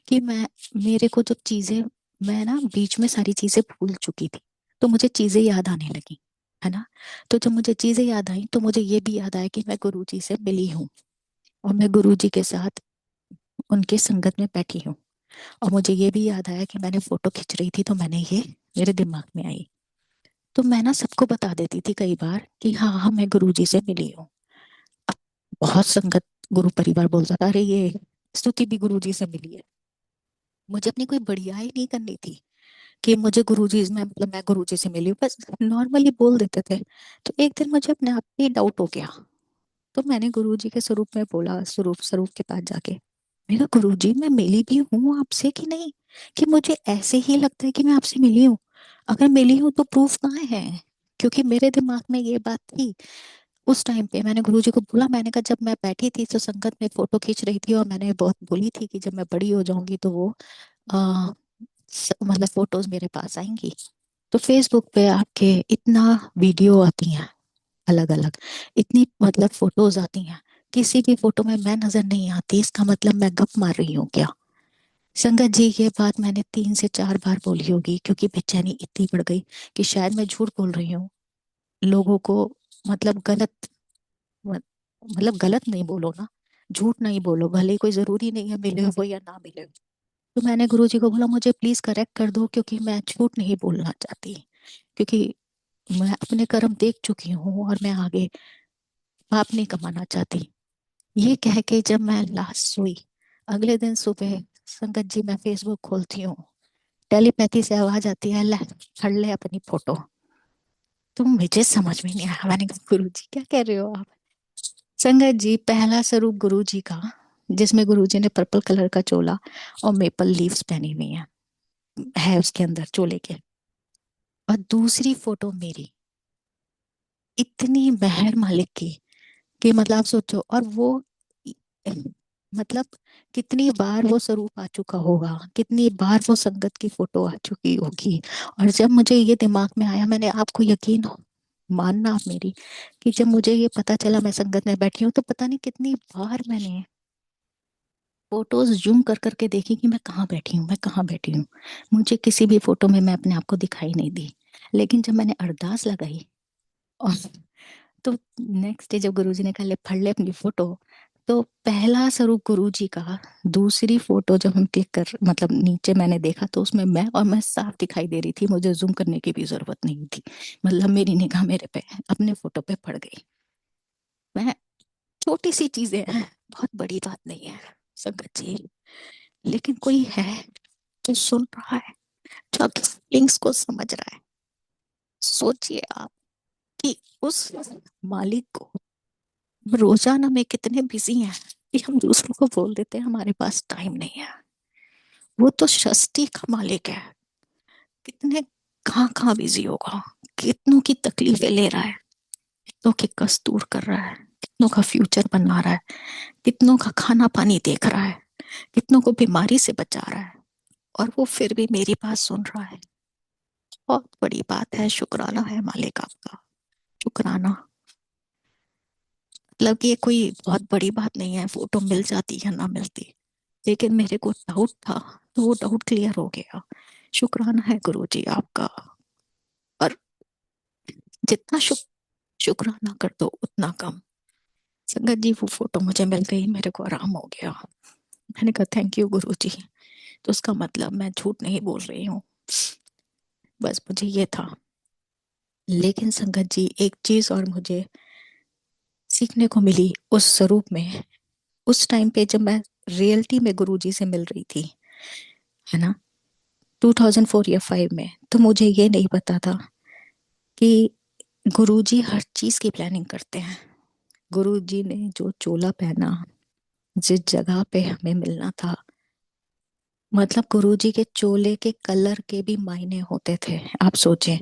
कि मैं, मेरे को जब चीजें मैं ना बीच में सारी चीजें भूल चुकी थी, तो मुझे चीजें याद आने लगी, है ना। तो जब मुझे चीजें याद आई तो मुझे ये भी याद आया कि मैं गुरुजी से मिली हूँ, और मैं गुरुजी के साथ उनके संगत में बैठी हूँ। और मुझे ये भी याद आया कि मैंने फोटो खींच रही थी तो मैंने ये मेरे दिमाग में आई। तो मैं ना सबको बता देती थी कई बार कि हाँ हाँ मैं गुरुजी से मिली हूँ। अब बहुत संगत, गुरु परिवार बोलता था अरे ये स्तुति भी गुरुजी से मिली है। मुझे अपनी कोई बढ़ियाई नहीं करनी थी कि मुझे गुरुजी में, मतलब मैं गुरुजी से मिली हूँ, बस नॉर्मली बोल देते थे। तो एक दिन मुझे अपने आप पे डाउट हो गया। तो मैंने गुरुजी के स्वरूप में बोला, स्वरूप स्वरूप के पास जाके, मेरा गुरुजी मैं मिली भी हूँ आपसे कि नहीं, कि मुझे ऐसे ही लगता है कि मैं आपसे मिली हूँ। अगर मिली हूँ तो प्रूफ कहाँ है। क्योंकि मेरे दिमाग में ये बात थी उस टाइम पे। मैंने गुरुजी को बोला, मैंने कहा जब मैं बैठी थी तो संगत में फोटो खींच रही थी, और मैंने बहुत बोली थी कि जब मैं बड़ी हो जाऊंगी तो वो आ, मतलब फोटोज मेरे पास आएंगी। तो फेसबुक पे आपके इतना वीडियो आती हैं अलग अलग, इतनी मतलब फोटोज आती हैं, किसी भी फोटो में मैं नजर नहीं आती, इसका मतलब मैं गप मार रही हूँ क्या। संगत जी ये बात मैंने 3 से 4 बार बोली होगी, क्योंकि बेचैनी इतनी बढ़ गई कि शायद मैं झूठ बोल रही हूँ लोगों को, मतलब गलत, मतलब गलत नहीं बोलो ना, झूठ नहीं बोलो, भले ही कोई जरूरी नहीं है मिले हो या ना मिले हो। तो मैंने गुरुजी को बोला मुझे प्लीज करेक्ट कर दो, क्योंकि मैं झूठ नहीं बोलना चाहती, क्योंकि मैं अपने कर्म देख चुकी हूँ और मैं आगे पाप नहीं कमाना चाहती। ये कह के जब मैं लास्ट सोई, अगले दिन सुबह, संगत जी मैं फेसबुक खोलती हूँ, टेलीपैथी से आवाज आती है, ले फड़ ले अपनी फोटो। तो मुझे समझ में नहीं आया, मैंने कहा गुरु जी क्या कह रहे हो आप। संगत जी पहला स्वरूप गुरु जी का, जिसमें गुरु जी ने पर्पल कलर का चोला और मेपल लीव्स पहनी हुई है उसके अंदर चोले के। और दूसरी फोटो मेरी, इतनी मेहर मालिक की कि मतलब आप सोचो। और वो मतलब कितनी बार वो स्वरूप आ चुका होगा, कितनी बार वो संगत की फोटो आ चुकी होगी। और जब मुझे ये दिमाग में आया, मैंने, आपको यकीन हो, मानना आप मेरी, कि जब मुझे ये पता चला मैं संगत में बैठी हूँ, तो पता नहीं कितनी बार मैंने फोटोज जूम कर करके देखी कि मैं कहाँ बैठी हूँ, मैं कहाँ बैठी हूँ। मुझे किसी भी फोटो में मैं अपने आप को दिखाई नहीं दी। लेकिन जब मैंने अरदास लगाई, और तो नेक्स्ट डे जब गुरुजी ने कहा ले फड़ ले अपनी फोटो, तो पहला स्वरूप गुरुजी का, दूसरी फोटो जब हम क्लिक कर, मतलब नीचे मैंने देखा, तो उसमें मैं साफ दिखाई दे रही थी, मुझे जूम करने की भी जरूरत नहीं थी। मतलब मेरी निगाह मेरे पे अपने फोटो पे पड़ गई। मैं, छोटी सी चीजें हैं, बहुत बड़ी बात नहीं है संगत जी, लेकिन कोई है जो सुन रहा है, जो आपकी फीलिंग्स को समझ रहा है। सोचिए आप कि उस मालिक को रोजाना में कितने बिजी हैं कि हम दूसरों को बोल देते हैं हमारे पास टाइम नहीं है। वो तो सृष्टि का मालिक है, कितने कहाँ कहाँ बिजी होगा, कितनों की तकलीफें ले रहा है, कितनों की कष्ट दूर कर रहा है, कितनों का फ्यूचर बना रहा है, कितनों का खाना पानी देख रहा है, कितनों को बीमारी से बचा रहा है। और वो फिर भी मेरी बात सुन रहा है। बहुत बड़ी बात है, शुक्राना है मालिक आपका, शुक्राना। मतलब कि ये कोई बहुत बड़ी बात नहीं है फोटो मिल जाती या ना मिलती, लेकिन मेरे को डाउट था, तो वो डाउट क्लियर हो गया। शुक्राना है गुरु जी आपका। और जितना शुक्राना कर दो उतना कम। संगत जी वो फोटो मुझे मिल गई, मेरे को आराम हो गया। मैंने कहा थैंक यू गुरु जी। तो उसका मतलब मैं झूठ नहीं बोल रही हूँ, बस मुझे ये था। लेकिन संगत जी एक चीज और मुझे सीखने को मिली उस स्वरूप में, उस टाइम पे जब मैं रियलिटी में गुरुजी से मिल रही थी, है ना, 2004 या 5 में, तो मुझे ये नहीं पता था कि गुरुजी हर चीज की प्लानिंग करते हैं। गुरुजी ने जो चोला पहना, जिस जगह पे हमें मिलना था, मतलब गुरुजी के चोले के कलर के भी मायने होते थे। आप सोचें,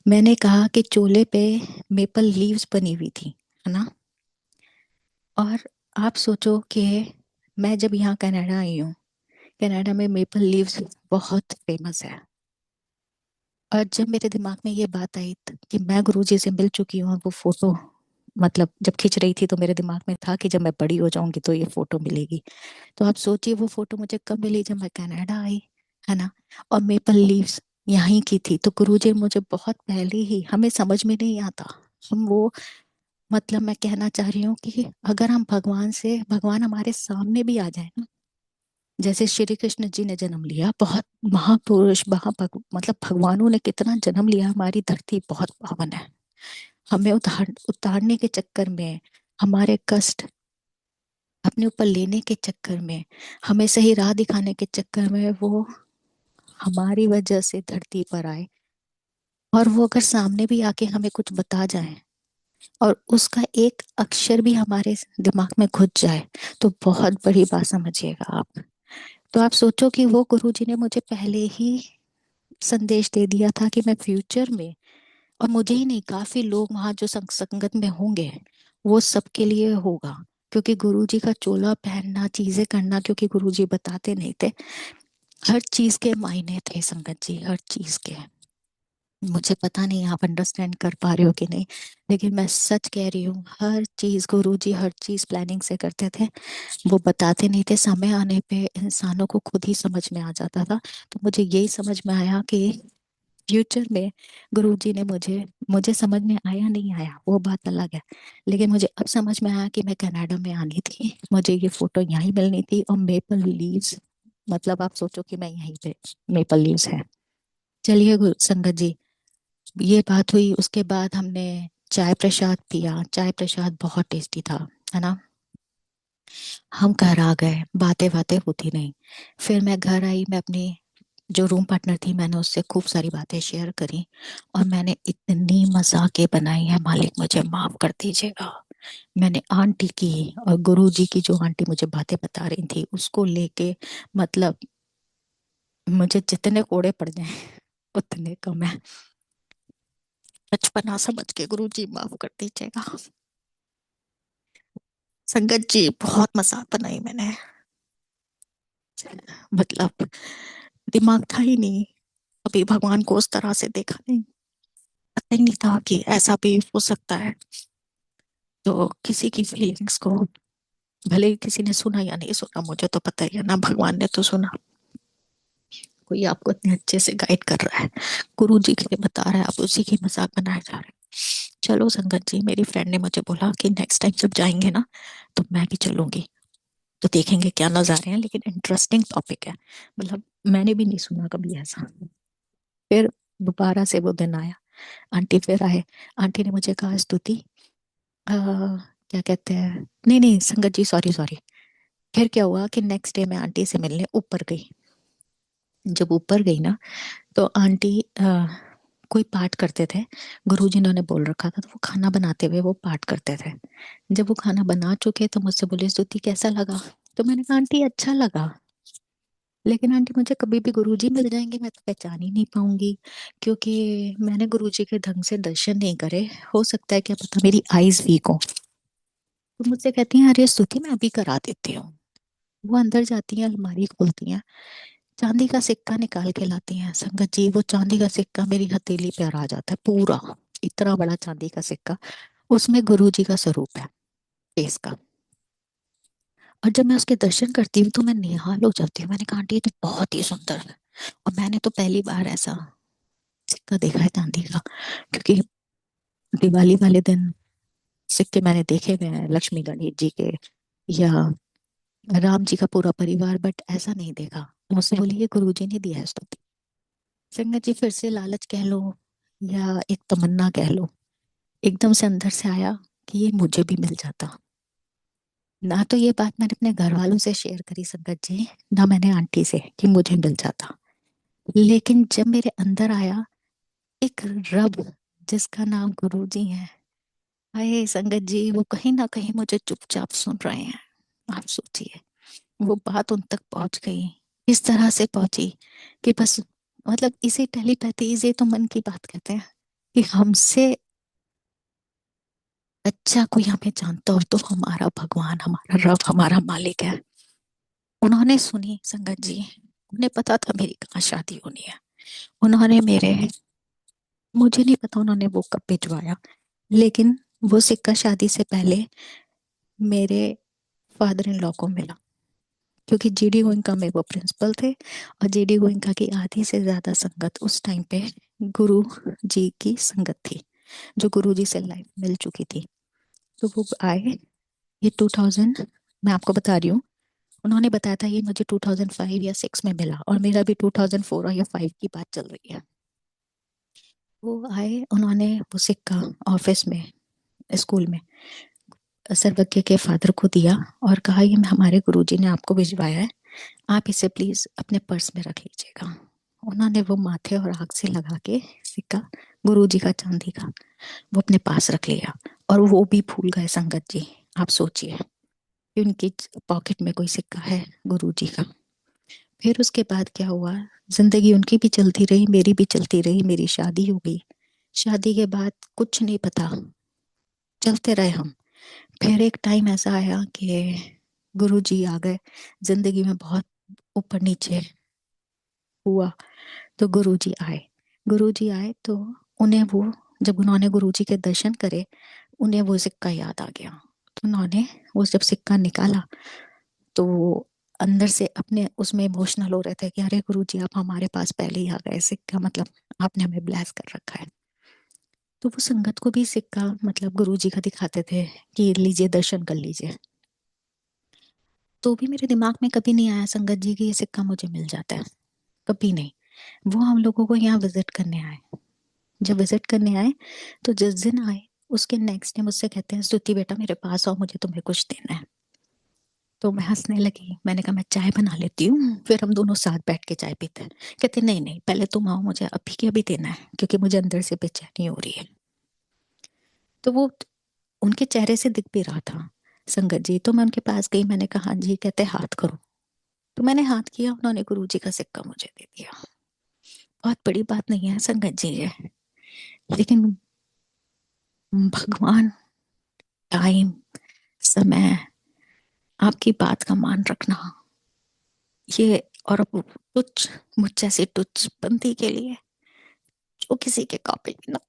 मैंने कहा कि चोले पे मेपल लीव्स बनी हुई थी, है ना। और आप सोचो कि मैं जब यहाँ कनाडा आई हूँ, कनाडा में मेपल लीव्स बहुत फेमस है। और जब मेरे दिमाग में ये बात आई कि मैं गुरुजी से मिल चुकी हूँ, और वो फोटो, मतलब जब खींच रही थी तो मेरे दिमाग में था कि जब मैं बड़ी हो जाऊंगी तो ये फोटो मिलेगी। तो आप सोचिए वो फोटो मुझे कब मिली, जब मैं कनाडा आई, है ना। और मेपल लीव्स यहाँ की थी, तो गुरुजी मुझे बहुत पहले ही, हमें समझ में नहीं आता हम वो, मतलब मैं कहना चाह रही हूँ कि अगर हम भगवान से, भगवान हमारे सामने भी आ जाए ना, जैसे श्री कृष्ण जी ने जन्म लिया, बहुत महापुरुष, मतलब भगवानों ने कितना जन्म लिया, हमारी धरती बहुत पावन है। हमें उतारने के चक्कर में, हमारे कष्ट अपने ऊपर लेने के चक्कर में, हमें सही राह दिखाने के चक्कर में वो हमारी वजह से धरती पर आए। और वो अगर सामने भी आके हमें कुछ बता जाए, और उसका एक अक्षर भी हमारे दिमाग में घुस जाए, तो बहुत बड़ी बात समझिएगा आप। तो आप सोचो कि वो गुरुजी ने मुझे पहले ही संदेश दे दिया था कि मैं फ्यूचर में, और मुझे ही नहीं, काफी लोग वहां जो संगत में होंगे, वो सबके लिए होगा। क्योंकि गुरुजी का चोला पहनना, चीजें करना, क्योंकि गुरुजी बताते नहीं थे, हर चीज के मायने थे संगत जी, हर चीज के। मुझे पता नहीं आप अंडरस्टैंड कर पा रहे हो कि नहीं, लेकिन मैं सच कह रही हूँ, हर चीज गुरुजी हर चीज प्लानिंग से करते थे। वो बताते नहीं थे, समय आने पे इंसानों को खुद ही समझ में आ जाता था। तो मुझे यही समझ में आया कि फ्यूचर में गुरुजी ने मुझे, मुझे समझ में आया नहीं आया वो बात अलग है, लेकिन मुझे अब समझ में आया कि मैं कनाडा में आनी थी, मुझे ये फोटो यहीं मिलनी थी। और मेपल लीव्स, मतलब आप सोचो कि मैं यहीं पे, मेपल लीव्स है। चलिए संगत जी, ये बात हुई। उसके बाद हमने चाय प्रसाद पिया, चाय प्रसाद बहुत टेस्टी था, है ना। हम घर आ गए, बातें बातें होती नहीं। फिर मैं घर आई, मैं अपनी जो रूम पार्टनर थी, मैंने उससे खूब सारी बातें शेयर करी। और मैंने इतनी मजाकें बनाई है, मालिक मुझे माफ कर दीजिएगा। मैंने आंटी की, और गुरुजी की जो आंटी मुझे बातें बता रही थी उसको लेके, मतलब मुझे जितने कोड़े पड़ जाए उतने कम है। बचपना समझ के गुरुजी माफ कर दीजिएगा। संगत जी बहुत मजाक बनाई मैंने, मतलब दिमाग था ही नहीं, अभी भगवान को उस तरह से देखा नहीं, पता ही नहीं था कि ऐसा भी हो सकता है। तो किसी की फीलिंग्स को, भले ही किसी ने सुना या नहीं सुना, मुझे तो पता ही है ना, भगवान ने तो सुना। कोई आपको इतने अच्छे से गाइड कर रहा है, गुरु जी के लिए बता रहा है, आप उसी की मजाक बनाए जा रहे हैं। चलो संगत जी, मेरी फ्रेंड ने मुझे बोला कि नेक्स्ट टाइम जब जाएंगे ना, तो मैं भी चलूंगी, तो देखेंगे क्या नजारे हैं। लेकिन इंटरेस्टिंग टॉपिक है, मतलब मैंने भी नहीं सुना कभी ऐसा। फिर दोबारा से वो दिन आया, आंटी फिर आए। आंटी ने मुझे कहा, स्तुति क्या कहते हैं, नहीं नहीं संगत जी, सॉरी सॉरी। फिर क्या हुआ कि नेक्स्ट डे मैं आंटी से मिलने ऊपर गई। जब ऊपर गई ना, तो आंटी कोई पाठ करते थे, गुरुजी ने उन्हें बोल रखा था, तो वो खाना बनाते हुए वो पाठ करते थे। जब वो खाना बना चुके तो मुझसे बोले, स्तुति कैसा लगा। तो मैंने कहा आंटी अच्छा लगा, लेकिन आंटी मुझे कभी भी गुरुजी मिल जाएंगे मैं तो पहचान ही नहीं पाऊंगी, क्योंकि मैंने गुरुजी के ढंग से दर्शन नहीं करे। हो सकता है, क्या पता मेरी आईज वीक हो। तो मुझसे कहती हैं, अरे स्तुति मैं अभी करा देती हूँ। वो अंदर जाती हैं, अलमारी खोलती हैं, चांदी का सिक्का निकाल के लाती हैं। संगत जी, वो चांदी का सिक्का मेरी हथेली पे आ जाता है पूरा, इतना बड़ा चांदी का सिक्का, उसमें गुरुजी का स्वरूप है, फेस का। और जब मैं उसके दर्शन करती हूँ तो मैं निहाल हो जाती हूँ। मैंने कहा आंटी ये तो बहुत ही सुंदर है, और मैंने तो पहली बार ऐसा सिक्का देखा है चांदी का। क्योंकि दिवाली वाले दिन सिक्के मैंने देखे हुए हैं लक्ष्मी गणेश जी के, या राम जी का पूरा परिवार, बट ऐसा नहीं देखा। तो मुझसे बोली, ये गुरुजी ने दिया है इसको। संगत जी, फिर से लालच कह लो या एक तमन्ना कह लो, एकदम से अंदर से आया कि ये मुझे भी मिल जाता। ना तो ये बात मैंने अपने घर वालों से शेयर करी संगत जी, ना मैंने आंटी से, कि मुझे मिल जाता। लेकिन जब मेरे अंदर आया एक रब, जिसका नाम गुरुजी है, हाय संगत जी, वो कहीं ना कहीं मुझे चुपचाप सुन रहे हैं। आप सोचिए, वो बात उन तक पहुंच गई, इस तरह से पहुंची कि बस, मतलब इसे टेलीपैथी, ये तो मन की बात कहते हैं, कि हमसे अच्छा कोई हमें जानता हो तो हमारा भगवान, हमारा रब, हमारा मालिक है। उन्होंने सुनी संगत जी, उन्हें पता था मेरी कहाँ शादी होनी है। उन्होंने मेरे, मुझे नहीं पता उन्होंने वो कब भिजवाया, लेकिन वो सिक्का शादी से पहले मेरे फादर इन लॉ को मिला। क्योंकि जीडी गोइंका में वो प्रिंसिपल थे, और जीडी गोइंका की आधी से ज्यादा संगत उस टाइम पे गुरु जी की संगत थी, जो गुरु जी से लाइफ मिल चुकी थी। तो वो आए, ये 2000, मैं आपको बता रही हूँ, उन्होंने बताया था ये मुझे 2005 या 6 में मिला, और मेरा भी 2004 या 5 की बात चल रही है। वो आए, उन्होंने वो सिक्का ऑफिस में, स्कूल में सर्वज्ञ के फादर को दिया, और कहा ये हमारे गुरुजी ने आपको भिजवाया है, आप इसे प्लीज अपने पर्स में रख लीजिएगा। उन्होंने वो माथे और आंख से लगा के सिक्का, गुरुजी का चांदी का, वो अपने पास रख लिया, और वो भी भूल गए संगत जी। आप सोचिए कि उनकी पॉकेट में कोई सिक्का है गुरुजी का। फिर उसके बाद क्या हुआ, जिंदगी उनकी भी चलती रही, मेरी भी चलती रही, मेरी शादी हो गई। शादी के बाद कुछ नहीं पता, चलते रहे हम। फिर एक टाइम ऐसा आया कि गुरुजी आ गए जिंदगी में, बहुत ऊपर नीचे हुआ, तो गुरुजी आए। गुरुजी आए तो उन्हें वो, जब उन्होंने गुरुजी के दर्शन करे, उन्हें वो सिक्का याद आ गया। तो उन्होंने वो जब सिक्का निकाला, तो वो अंदर से अपने उसमें इमोशनल हो रहे थे कि अरे गुरुजी आप हमारे पास पहले ही आ गए, सिक्का मतलब आपने हमें ब्लेस कर रखा है। तो वो संगत को भी सिक्का मतलब गुरुजी का दिखाते थे कि लीजिए दर्शन कर लीजिए। तो भी मेरे दिमाग में कभी नहीं आया संगत जी की ये सिक्का मुझे मिल जाता है, कभी नहीं। वो हम लोगों को यहाँ विजिट करने आए। जब विजिट करने आए, तो जिस दिन आए उसके नेक्स्ट डे मुझसे कहते हैं स्तुति बेटा मेरे पास आओ, मुझे तुम्हें कुछ देना है। तो मैं हंसने लगी, मैंने कहा मैं चाय बना लेती हूँ, फिर हम दोनों साथ बैठ के चाय पीते हैं। कहते नहीं नहीं पहले तुम आओ, मुझे अभी के अभी देना है, क्योंकि मुझे अंदर से बेचैनी हो रही है। तो वो उनके चेहरे से दिख भी रहा था संगत जी। तो मैं उनके पास गई, मैंने कहा हाँ जी, कहते हाथ करो। तो मैंने हाथ किया, उन्होंने गुरु जी का सिक्का मुझे दे दिया। बहुत बड़ी बात नहीं है संगत जी ये, लेकिन भगवान, टाइम, समय, आपकी बात का मान रखना, ये, और अब तुच्छ, मुझ जैसी तुच्छ बंदी के लिए जो किसी के काबिल भी ना,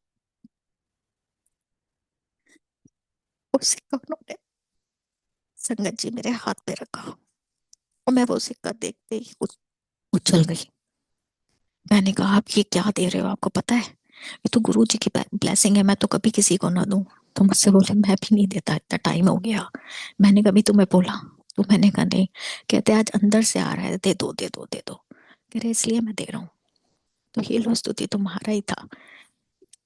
वो सिक्का उन्होंने संगत जी मेरे हाथ पे रखा, और मैं वो सिक्का देखते ही उछल गई। मैंने कहा आप ये क्या दे रहे हो, आपको पता है ये तो गुरु जी की ब्लेसिंग है, मैं तो कभी किसी को ना दूं। तो मुझसे बोले मैं भी नहीं देता, इतना टाइम हो गया, मैंने कभी तुम्हें बोला? तो मैंने कहा नहीं। कहते आज अंदर से आ रहा है, दे दो दे दो दे दो। कह रहे इसलिए मैं दे रहा हूँ। तो ये लो स्तुति तुम्हारा ही था।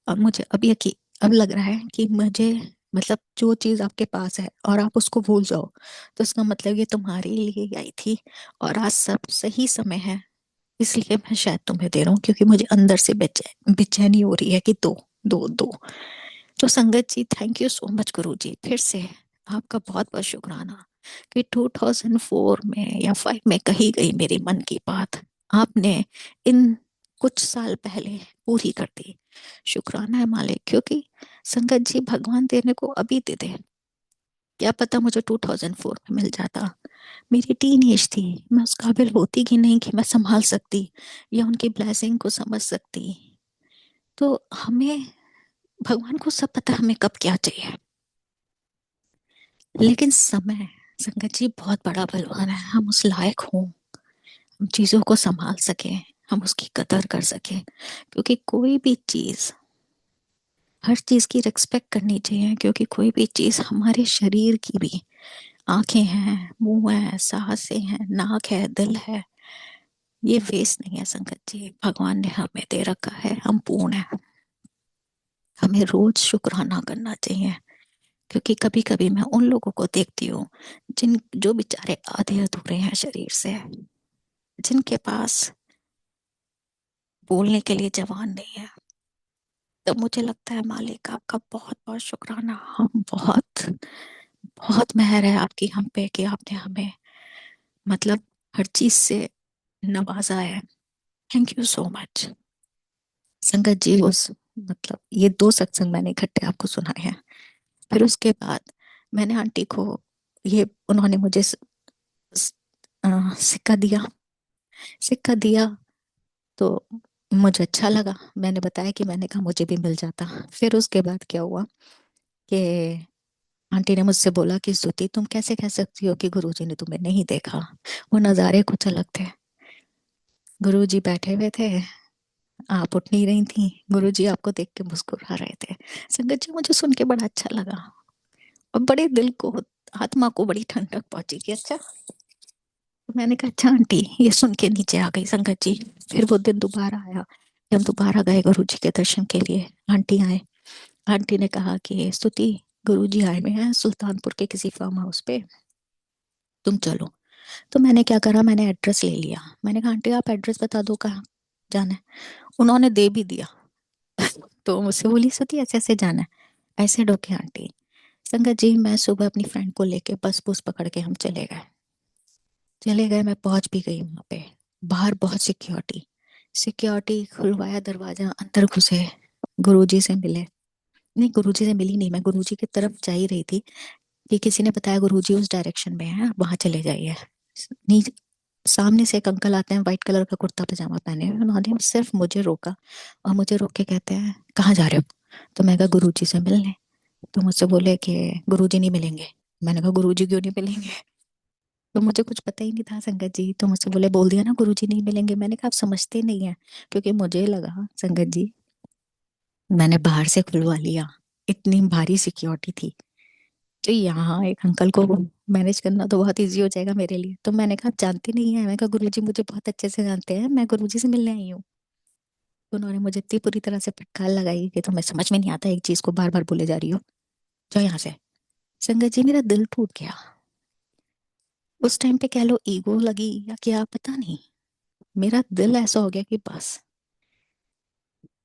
अब मुझे अब यकीन, अब लग रहा है कि मुझे, मतलब जो चीज आपके पास है और आप उसको भूल जाओ, तो इसका मतलब ये तुम्हारे लिए ही आई थी, और आज सब सही समय है, इसलिए मैं शायद तुम्हें दे रहा हूँ, क्योंकि मुझे अंदर से बेचैनी हो रही है कि दो दो दो। तो संगत जी थैंक यू सो मच गुरु जी, फिर से आपका बहुत बहुत शुक्राना कि 2004 में या 5 में कही गई मेरी मन की बात आपने इन कुछ साल पहले पूरी कर दी। शुक्राना है मालिक, क्योंकि संगत जी भगवान देने को अभी दे दे, क्या पता मुझे 2004 में मिल जाता। मेरी टीन एज थी, मैं उस काबिल होती कि नहीं कि मैं संभाल सकती या उनकी ब्लेसिंग को समझ सकती। तो हमें, भगवान को सब पता हमें कब क्या चाहिए, लेकिन समय, संगत जी बहुत बड़ा बलवान है, हम उस लायक हों, हम चीजों को संभाल सकें, हम उसकी कदर कर सकें। क्योंकि कोई भी चीज, हर चीज की रिस्पेक्ट करनी चाहिए, क्योंकि कोई भी चीज हमारे शरीर की भी, आंखें हैं, मुंह है, सांसें हैं, नाक है, दिल है, ये वेस्ट नहीं है संगत जी, भगवान ने हमें दे रखा है, हम पूर्ण है। हमें रोज शुक्राना करना चाहिए, क्योंकि कभी कभी मैं उन लोगों को देखती हूँ जिन, जो बेचारे आधे अधूरे हैं शरीर से, जिनके पास बोलने के लिए जवान नहीं है। तब मुझे लगता है मालिक आपका बहुत बहुत शुक्राना, हम बहुत बहुत मेहर है आपकी हम पे कि आपने हमें मतलब हर चीज से नवाजा है। थैंक यू सो मच संगत जी। उस मतलब ये दो सत्संग मैंने इकट्ठे आपको सुनाए हैं। फिर उसके बाद मैंने आंटी को, ये उन्होंने मुझे स- सिक्का दिया, सिक्का दिया, तो मुझे अच्छा लगा, मैंने बताया कि मैंने कहा मुझे भी मिल जाता। फिर उसके बाद क्या हुआ कि आंटी ने मुझसे बोला कि स्तुति तुम कैसे कह सकती हो कि गुरुजी ने तुम्हें नहीं देखा, वो नज़ारे कुछ अलग थे। गुरुजी बैठे हुए थे, आप उठ नहीं रही थी, गुरुजी आपको देख के मुस्कुरा रहे थे। संगत जी मुझे सुन के बड़ा अच्छा लगा, और बड़े दिल को, आत्मा को बड़ी ठंडक पहुंची कि अच्छा। तो मैंने कहा अच्छा आंटी, ये सुन के नीचे आ गई संगत जी। फिर वो दिन दोबारा आया, हम दोबारा गए गुरुजी के दर्शन के लिए। आंटी आए, आंटी ने कहा कि स्तुति, गुरुजी आए हुए हैं सुल्तानपुर के किसी फार्म हाउस पे, तुम चलो। तो मैंने क्या करा, मैंने एड्रेस ले लिया। मैंने कहा आंटी आप एड्रेस बता दो कहाँ जाना है। उन्होंने दे भी दिया। तो मुझसे बोली स्तुति ऐसे ऐसे जाना है। ऐसे डोके आंटी। संगत जी मैं सुबह अपनी फ्रेंड को लेके बस बस पकड़ के हम चले गए। मैं पहुंच भी गई वहां पे। बाहर बहुत सिक्योरिटी, सिक्योरिटी खुलवाया दरवाजा, अंदर घुसे, गुरुजी से मिले। नहीं, गुरुजी से मिली नहीं, मैं गुरुजी की तरफ जा ही रही थी कि किसी ने बताया गुरुजी उस डायरेक्शन में है, वहां चले जाइए। नहीं, सामने से एक अंकल आते हैं व्हाइट कलर का कुर्ता पजामा पहने हुए, उन्होंने सिर्फ मुझे रोका और मुझे रोक के कहते हैं कहाँ जा रहे हो। तो मैं कहा गुरुजी से मिलने। तो मुझसे बोले कि गुरुजी नहीं मिलेंगे। मैंने कहा गुरुजी क्यों नहीं मिलेंगे। तो मुझे कुछ पता ही नहीं था संगत जी, तो मुझसे बोले बोल दिया ना गुरुजी नहीं मिलेंगे। मैंने कहा आप समझते नहीं है, क्योंकि मुझे लगा संगत जी, मैंने बाहर से खुलवा लिया, इतनी भारी सिक्योरिटी थी, तो यहाँ एक अंकल को मैनेज करना तो बहुत इजी हो जाएगा मेरे लिए। तो मैंने कहा "आप जानते नहीं है"। मैं कहा गुरुजी मुझे बहुत अच्छे से जानते हैं, मैं गुरुजी से मिलने आई हूँ। तो उन्होंने मुझे इतनी पूरी तरह से फटकार लगाई कि तुम्हें समझ में नहीं आता, एक चीज को बार बार बोले जा रही हो, जाओ यहाँ से। संगत जी मेरा दिल टूट गया। उस टाइम पे कह लो ईगो लगी या क्या पता नहीं, मेरा दिल ऐसा हो गया कि बस।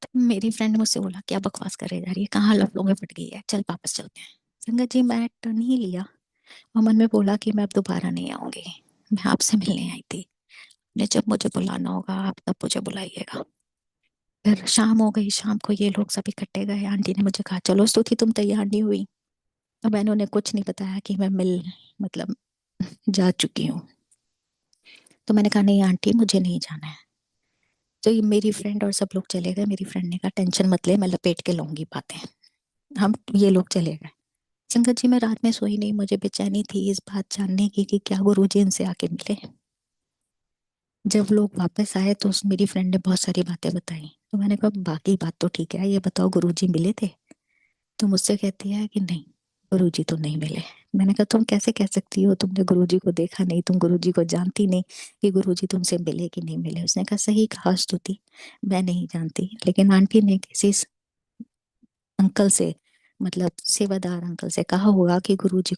तो मेरी फ्रेंड मुझसे बोला क्या बकवास करे जा रही है, कहाँ लफड़ों में फट गई है, चल वापस चलते हैं। संगत जी मैं टर्न ही लिया और मन में बोला कि मैं अब दोबारा नहीं आऊंगी, मैं आपसे मिलने आई थी, ने जब मुझे बुलाना होगा आप तब मुझे बुलाइएगा। फिर शाम हो गई, शाम को ये लोग सब इकट्ठे गए। आंटी ने मुझे कहा चलो स्तुति तुम तैयार नहीं हुई। तो मैंने उन्हें कुछ नहीं बताया कि मैं मिल मतलब जा चुकी हूँ। तो मैंने कहा नहीं आंटी मुझे नहीं जाना है। तो ये मेरी फ्रेंड और सब लोग चले गए। मेरी फ्रेंड ने कहा टेंशन मत ले, मैं लपेट के लाऊंगी बातें। हम ये लोग चले गए। संगत जी मैं रात में सोई नहीं, मुझे बेचैनी थी इस बात जानने की कि क्या गुरुजी इनसे आके मिले। जब लोग वापस आए तो उस मेरी फ्रेंड ने बहुत सारी बातें बताई। तो मैंने कहा बाकी बात तो ठीक है, ये बताओ गुरुजी मिले थे। तो मुझसे कहती है कि नहीं, गुरुजी तो नहीं मिले। मैंने कहा तुम कैसे कह सकती हो, तुमने गुरुजी को देखा नहीं, तुम गुरुजी को जानती नहीं, कि गुरुजी तुमसे मिले कि नहीं मिले। उसने कहा सही कहा स्तुति, मैं नहीं जानती, लेकिन आंटी ने किसी अंकल से, मतलब सेवादार अंकल से कहा होगा कि गुरुजी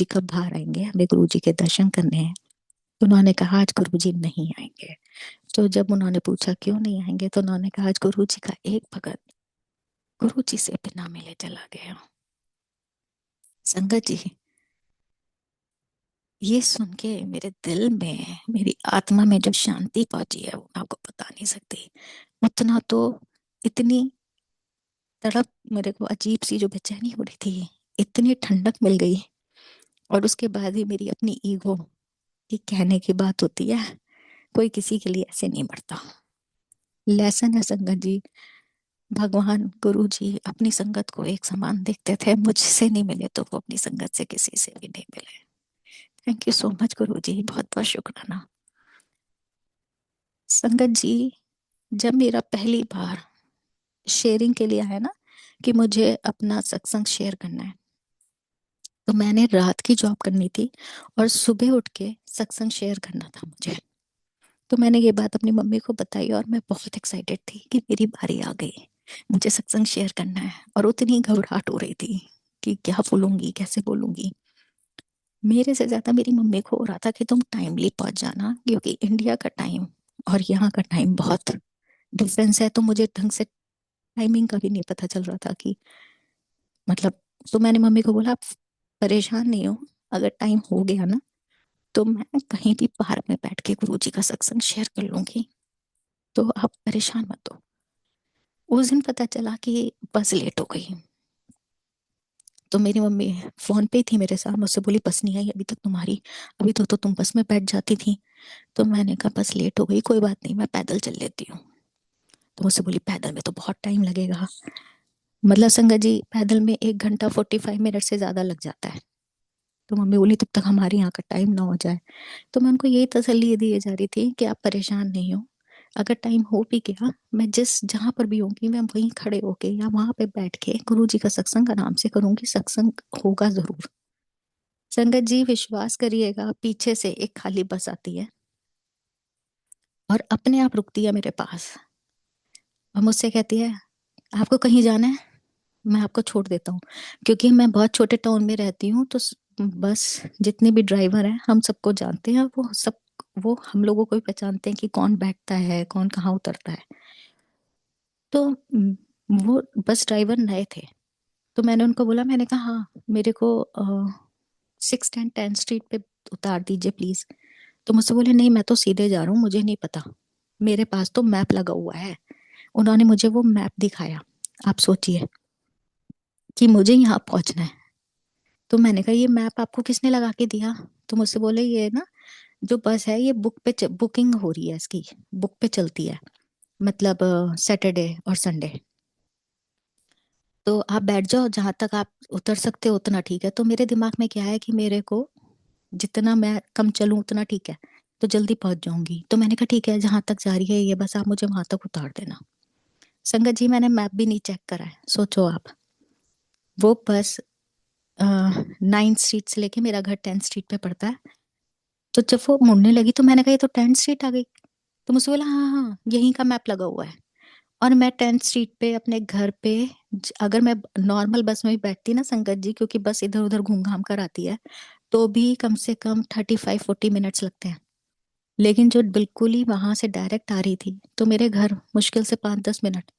कब बाहर आएंगे, हमें गुरुजी के दर्शन करने हैं। तो उन्होंने कहा आज गुरुजी नहीं आएंगे। तो जब उन्होंने पूछा क्यों नहीं आएंगे, तो उन्होंने कहा आज गुरुजी का एक भगत गुरुजी से बिना मिले चला गया। संगत जी ये सुन के मेरे दिल में, मेरी आत्मा में जो शांति पहुंची है वो मैं आपको बता नहीं सकती। उतना तो, इतनी तड़प, मेरे को अजीब सी जो बेचैनी हो रही थी, इतनी ठंडक मिल गई। और उसके बाद ही मेरी अपनी ईगो की कहने की बात होती है, कोई किसी के लिए ऐसे नहीं मरता। लेसन है संगत जी, भगवान गुरु जी अपनी संगत को एक समान देखते थे, मुझसे नहीं मिले तो वो अपनी संगत से किसी से भी नहीं मिले। थैंक यू सो मच गुरु जी, बहुत बहुत शुक्राना। संगत जी जब मेरा पहली बार शेयरिंग के लिए आया ना, कि मुझे अपना सत्संग शेयर करना है, तो मैंने रात की जॉब करनी थी और सुबह उठ के सत्संग शेयर करना था मुझे। तो मैंने ये बात अपनी मम्मी को बताई और मैं बहुत एक्साइटेड थी कि मेरी बारी आ गई, मुझे सत्संग शेयर करना है। और उतनी घबराहट हो रही थी कि क्या बोलूंगी, कैसे बोलूंगी। मेरे से ज्यादा मेरी मम्मी को हो रहा था कि तुम टाइमली पहुंच जाना, क्योंकि इंडिया का टाइम और यहाँ का टाइम बहुत डिफरेंस है। तो मुझे ढंग से टाइमिंग का भी नहीं पता चल रहा था कि मतलब। तो मैंने मम्मी को बोला आप परेशान नहीं हो, अगर टाइम हो गया ना तो मैं कहीं भी पार्क में बैठ के गुरुजी का सत्संग शेयर कर लूंगी, तो आप परेशान मत हो। उस दिन पता चला कि बस लेट हो गई। तो मेरी मम्मी फोन पे ही थी मेरे साथ, मुझसे बोली बस नहीं आई अभी तक तुम्हारी, अभी तो तुम बस में बैठ जाती थी। तो मैंने कहा बस लेट हो गई, कोई बात नहीं मैं पैदल चल लेती हूँ। तो मुझसे बोली पैदल में तो बहुत टाइम लगेगा। मतलब संगत जी पैदल में 1 घंटा 45 मिनट से ज्यादा लग जाता है। तो मम्मी बोली तब तक हमारे यहाँ का टाइम ना हो जाए। तो मैं उनको यही तसल्ली दी जा रही थी कि आप परेशान नहीं हो, अगर टाइम हो भी गया, मैं जिस जहां पर भी होंगी मैं वहीं खड़े होके या वहां पे बैठ के गुरु जी का सत्संग आराम से करूंगी, सत्संग होगा जरूर। संगत जी विश्वास करिएगा, पीछे से एक खाली बस आती है और अपने आप रुकती है मेरे पास और मुझसे कहती है आपको कहीं जाना है, मैं आपको छोड़ देता हूँ। क्योंकि मैं बहुत छोटे टाउन में रहती हूँ तो बस जितने भी ड्राइवर हैं हम सबको जानते हैं, वो सब वो हम लोगों को भी पहचानते हैं कि कौन बैठता है कौन कहाँ उतरता है। तो वो बस ड्राइवर नए थे। तो मैंने उनको बोला, मैंने कहा हाँ मेरे को 610 10 स्ट्रीट पे उतार दीजिए प्लीज। तो मुझसे बोले नहीं मैं तो सीधे जा रहा हूँ, मुझे नहीं पता, मेरे पास तो मैप लगा हुआ है। उन्होंने मुझे वो मैप दिखाया। आप सोचिए कि मुझे यहाँ पहुंचना है। तो मैंने कहा ये मैप आपको किसने लगा के दिया? तो मुझसे बोले ये ना जो बस है ये बुकिंग हो रही है, इसकी बुक पे चलती है, मतलब सैटरडे और संडे। तो आप बैठ जाओ, जहां तक आप उतर सकते हो उतना ठीक है। तो मेरे दिमाग में क्या है कि मेरे को जितना मैं कम चलूं उतना ठीक है, तो जल्दी पहुंच जाऊंगी। तो मैंने कहा ठीक है, जहां तक जा रही है ये बस आप मुझे वहां तक उतार देना। संगत जी मैंने मैप भी नहीं चेक करा है, सोचो आप। वो बस 9 स्ट्रीट से लेके, मेरा घर 10 स्ट्रीट पे पड़ता है। तो जब वो मुड़ने लगी तो मैंने कहा ये तो 10 स्ट्रीट आ गई। तो मुझसे बोला हाँ हाँ यहीं का मैप लगा हुआ है। और मैं 10 स्ट्रीट पे अपने घर पे, अगर मैं नॉर्मल बस में भी बैठती ना संगत जी, क्योंकि बस इधर उधर घूम घाम कर आती है, तो भी कम से कम 35 40 मिनट्स लगते हैं। लेकिन जो बिल्कुल ही वहां से डायरेक्ट आ रही थी तो मेरे घर मुश्किल से 5 10 मिनट।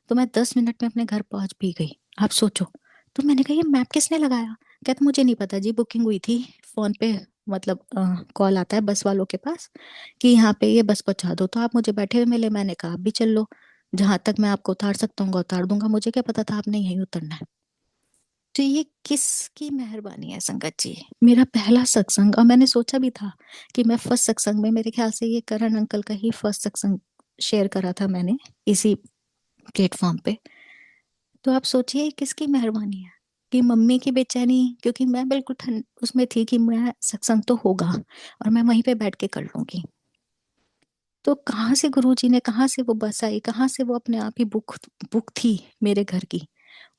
तो मैं 10 मिनट में अपने घर पहुंच भी गई। आप सोचो। तो मैंने कहा ये मैप किसने लगाया? कहते मुझे नहीं पता जी, बुकिंग हुई थी फोन पे, मतलब कॉल आता है बस वालों के पास कि यहाँ पे ये बस पहुंचा दो, तो आप मुझे बैठे हुए मिले, मैंने कहा आप भी चल लो, जहां तक मैं आपको उतार सकता हूँ उतार दूंगा, मुझे क्या पता था आपने यहीं उतरना है। तो ये किसकी मेहरबानी है संगत जी? मेरा पहला सत्संग, और मैंने सोचा भी था कि मैं फर्स्ट सत्संग में, मेरे ख्याल से ये करण अंकल का ही फर्स्ट सत्संग शेयर करा था मैंने इसी प्लेटफॉर्म पे। तो आप सोचिए किसकी मेहरबानी है कि मम्मी की बेचैनी, क्योंकि मैं बिल्कुल ठंड उसमें थी कि मैं सत्संग तो होगा और मैं वहीं पे बैठ के कर लूंगी। तो कहाँ से गुरुजी ने, कहाँ से वो बस आई, कहाँ से वो अपने आप ही बुक बुक थी मेरे घर की,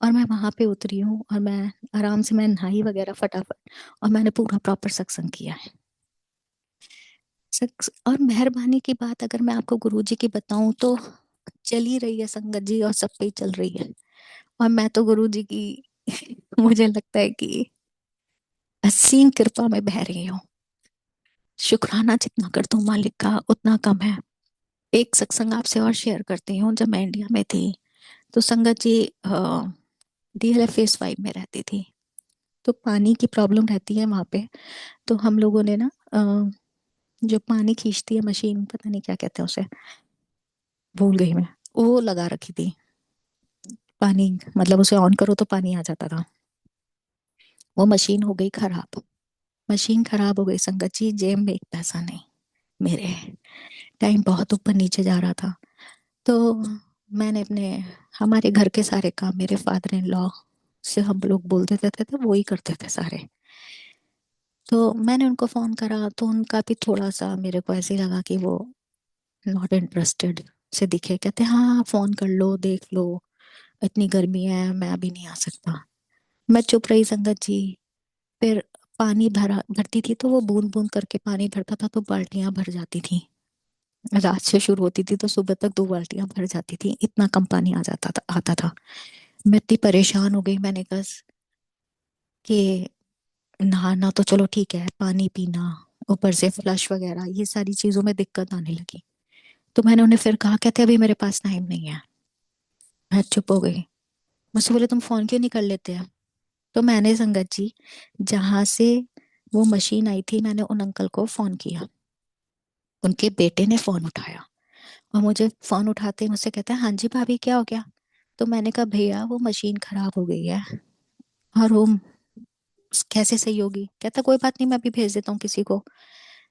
और मैं वहां पे उतरी हूँ और मैं आराम से मैं नहाई वगैरह फटाफट, और मैंने पूरा प्रॉपर सत्संग किया है। और मेहरबानी की बात अगर मैं आपको गुरुजी की बताऊं तो चल ही रही है संगत जी, और सब पे ही चल रही है। और मैं तो गुरुजी की मुझे लगता है कि असीम कृपा में बह रही हूँ। शुक्राना जितना कर दूं मालिक का उतना कम है। एक सत्संग आपसे और शेयर करती हूँ। जब मैं इंडिया में थी तो संगत जी डीएलएफ फेज 5 में रहती थी। तो पानी की प्रॉब्लम रहती है वहां पे। तो हम लोगों ने ना जो पानी खींचती है मशीन, पता नहीं क्या कहते हैं उसे, भूल गई मैं, वो लगा रखी थी। पानी मतलब उसे ऑन करो तो पानी आ जाता था। वो मशीन हो गई खराब। मशीन खराब हो गई संगत जी, जेब में एक पैसा नहीं मेरे। टाइम बहुत ऊपर नीचे जा रहा था। तो मैंने अपने, हमारे घर के सारे काम मेरे फादर इन लॉ से हम लोग बोल देते थे, वो ही करते थे सारे। तो मैंने उनको फोन करा तो उनका भी थोड़ा सा मेरे को ऐसे ही लगा कि वो नॉट इंटरेस्टेड से दिखे। कहते हाँ फोन कर लो देख लो, इतनी गर्मी है मैं अभी नहीं आ सकता। मैं चुप रही संगत जी। फिर पानी भरा भरती थी तो वो बूंद बूंद करके पानी भरता था तो बाल्टियां भर जाती थी। रात से शुरू होती थी तो सुबह तक 2 बाल्टियां भर जाती थी, इतना कम पानी आ जाता था आता था। मैं इतनी परेशान हो गई, मैंने कहा कि नहाना तो चलो ठीक है, पानी पीना ऊपर से फ्लश वगैरह ये सारी चीजों में दिक्कत आने लगी। तो मैंने उन्हें फिर कहा, कहते अभी मेरे पास टाइम नहीं है। मैं चुप हो गई। मुझसे बोले तुम फोन क्यों नहीं कर लेते हैं? तो मैंने संगत जी जहां से वो मशीन आई थी मैंने उन अंकल को फोन किया। उनके बेटे ने फोन उठाया और मुझे फोन उठाते ही मुझसे कहता है हाँ जी भाभी क्या हो गया? तो मैंने कहा भैया वो मशीन खराब हो गई है और वो कैसे सही होगी? कहता कोई बात नहीं मैं अभी भेज देता हूँ किसी को।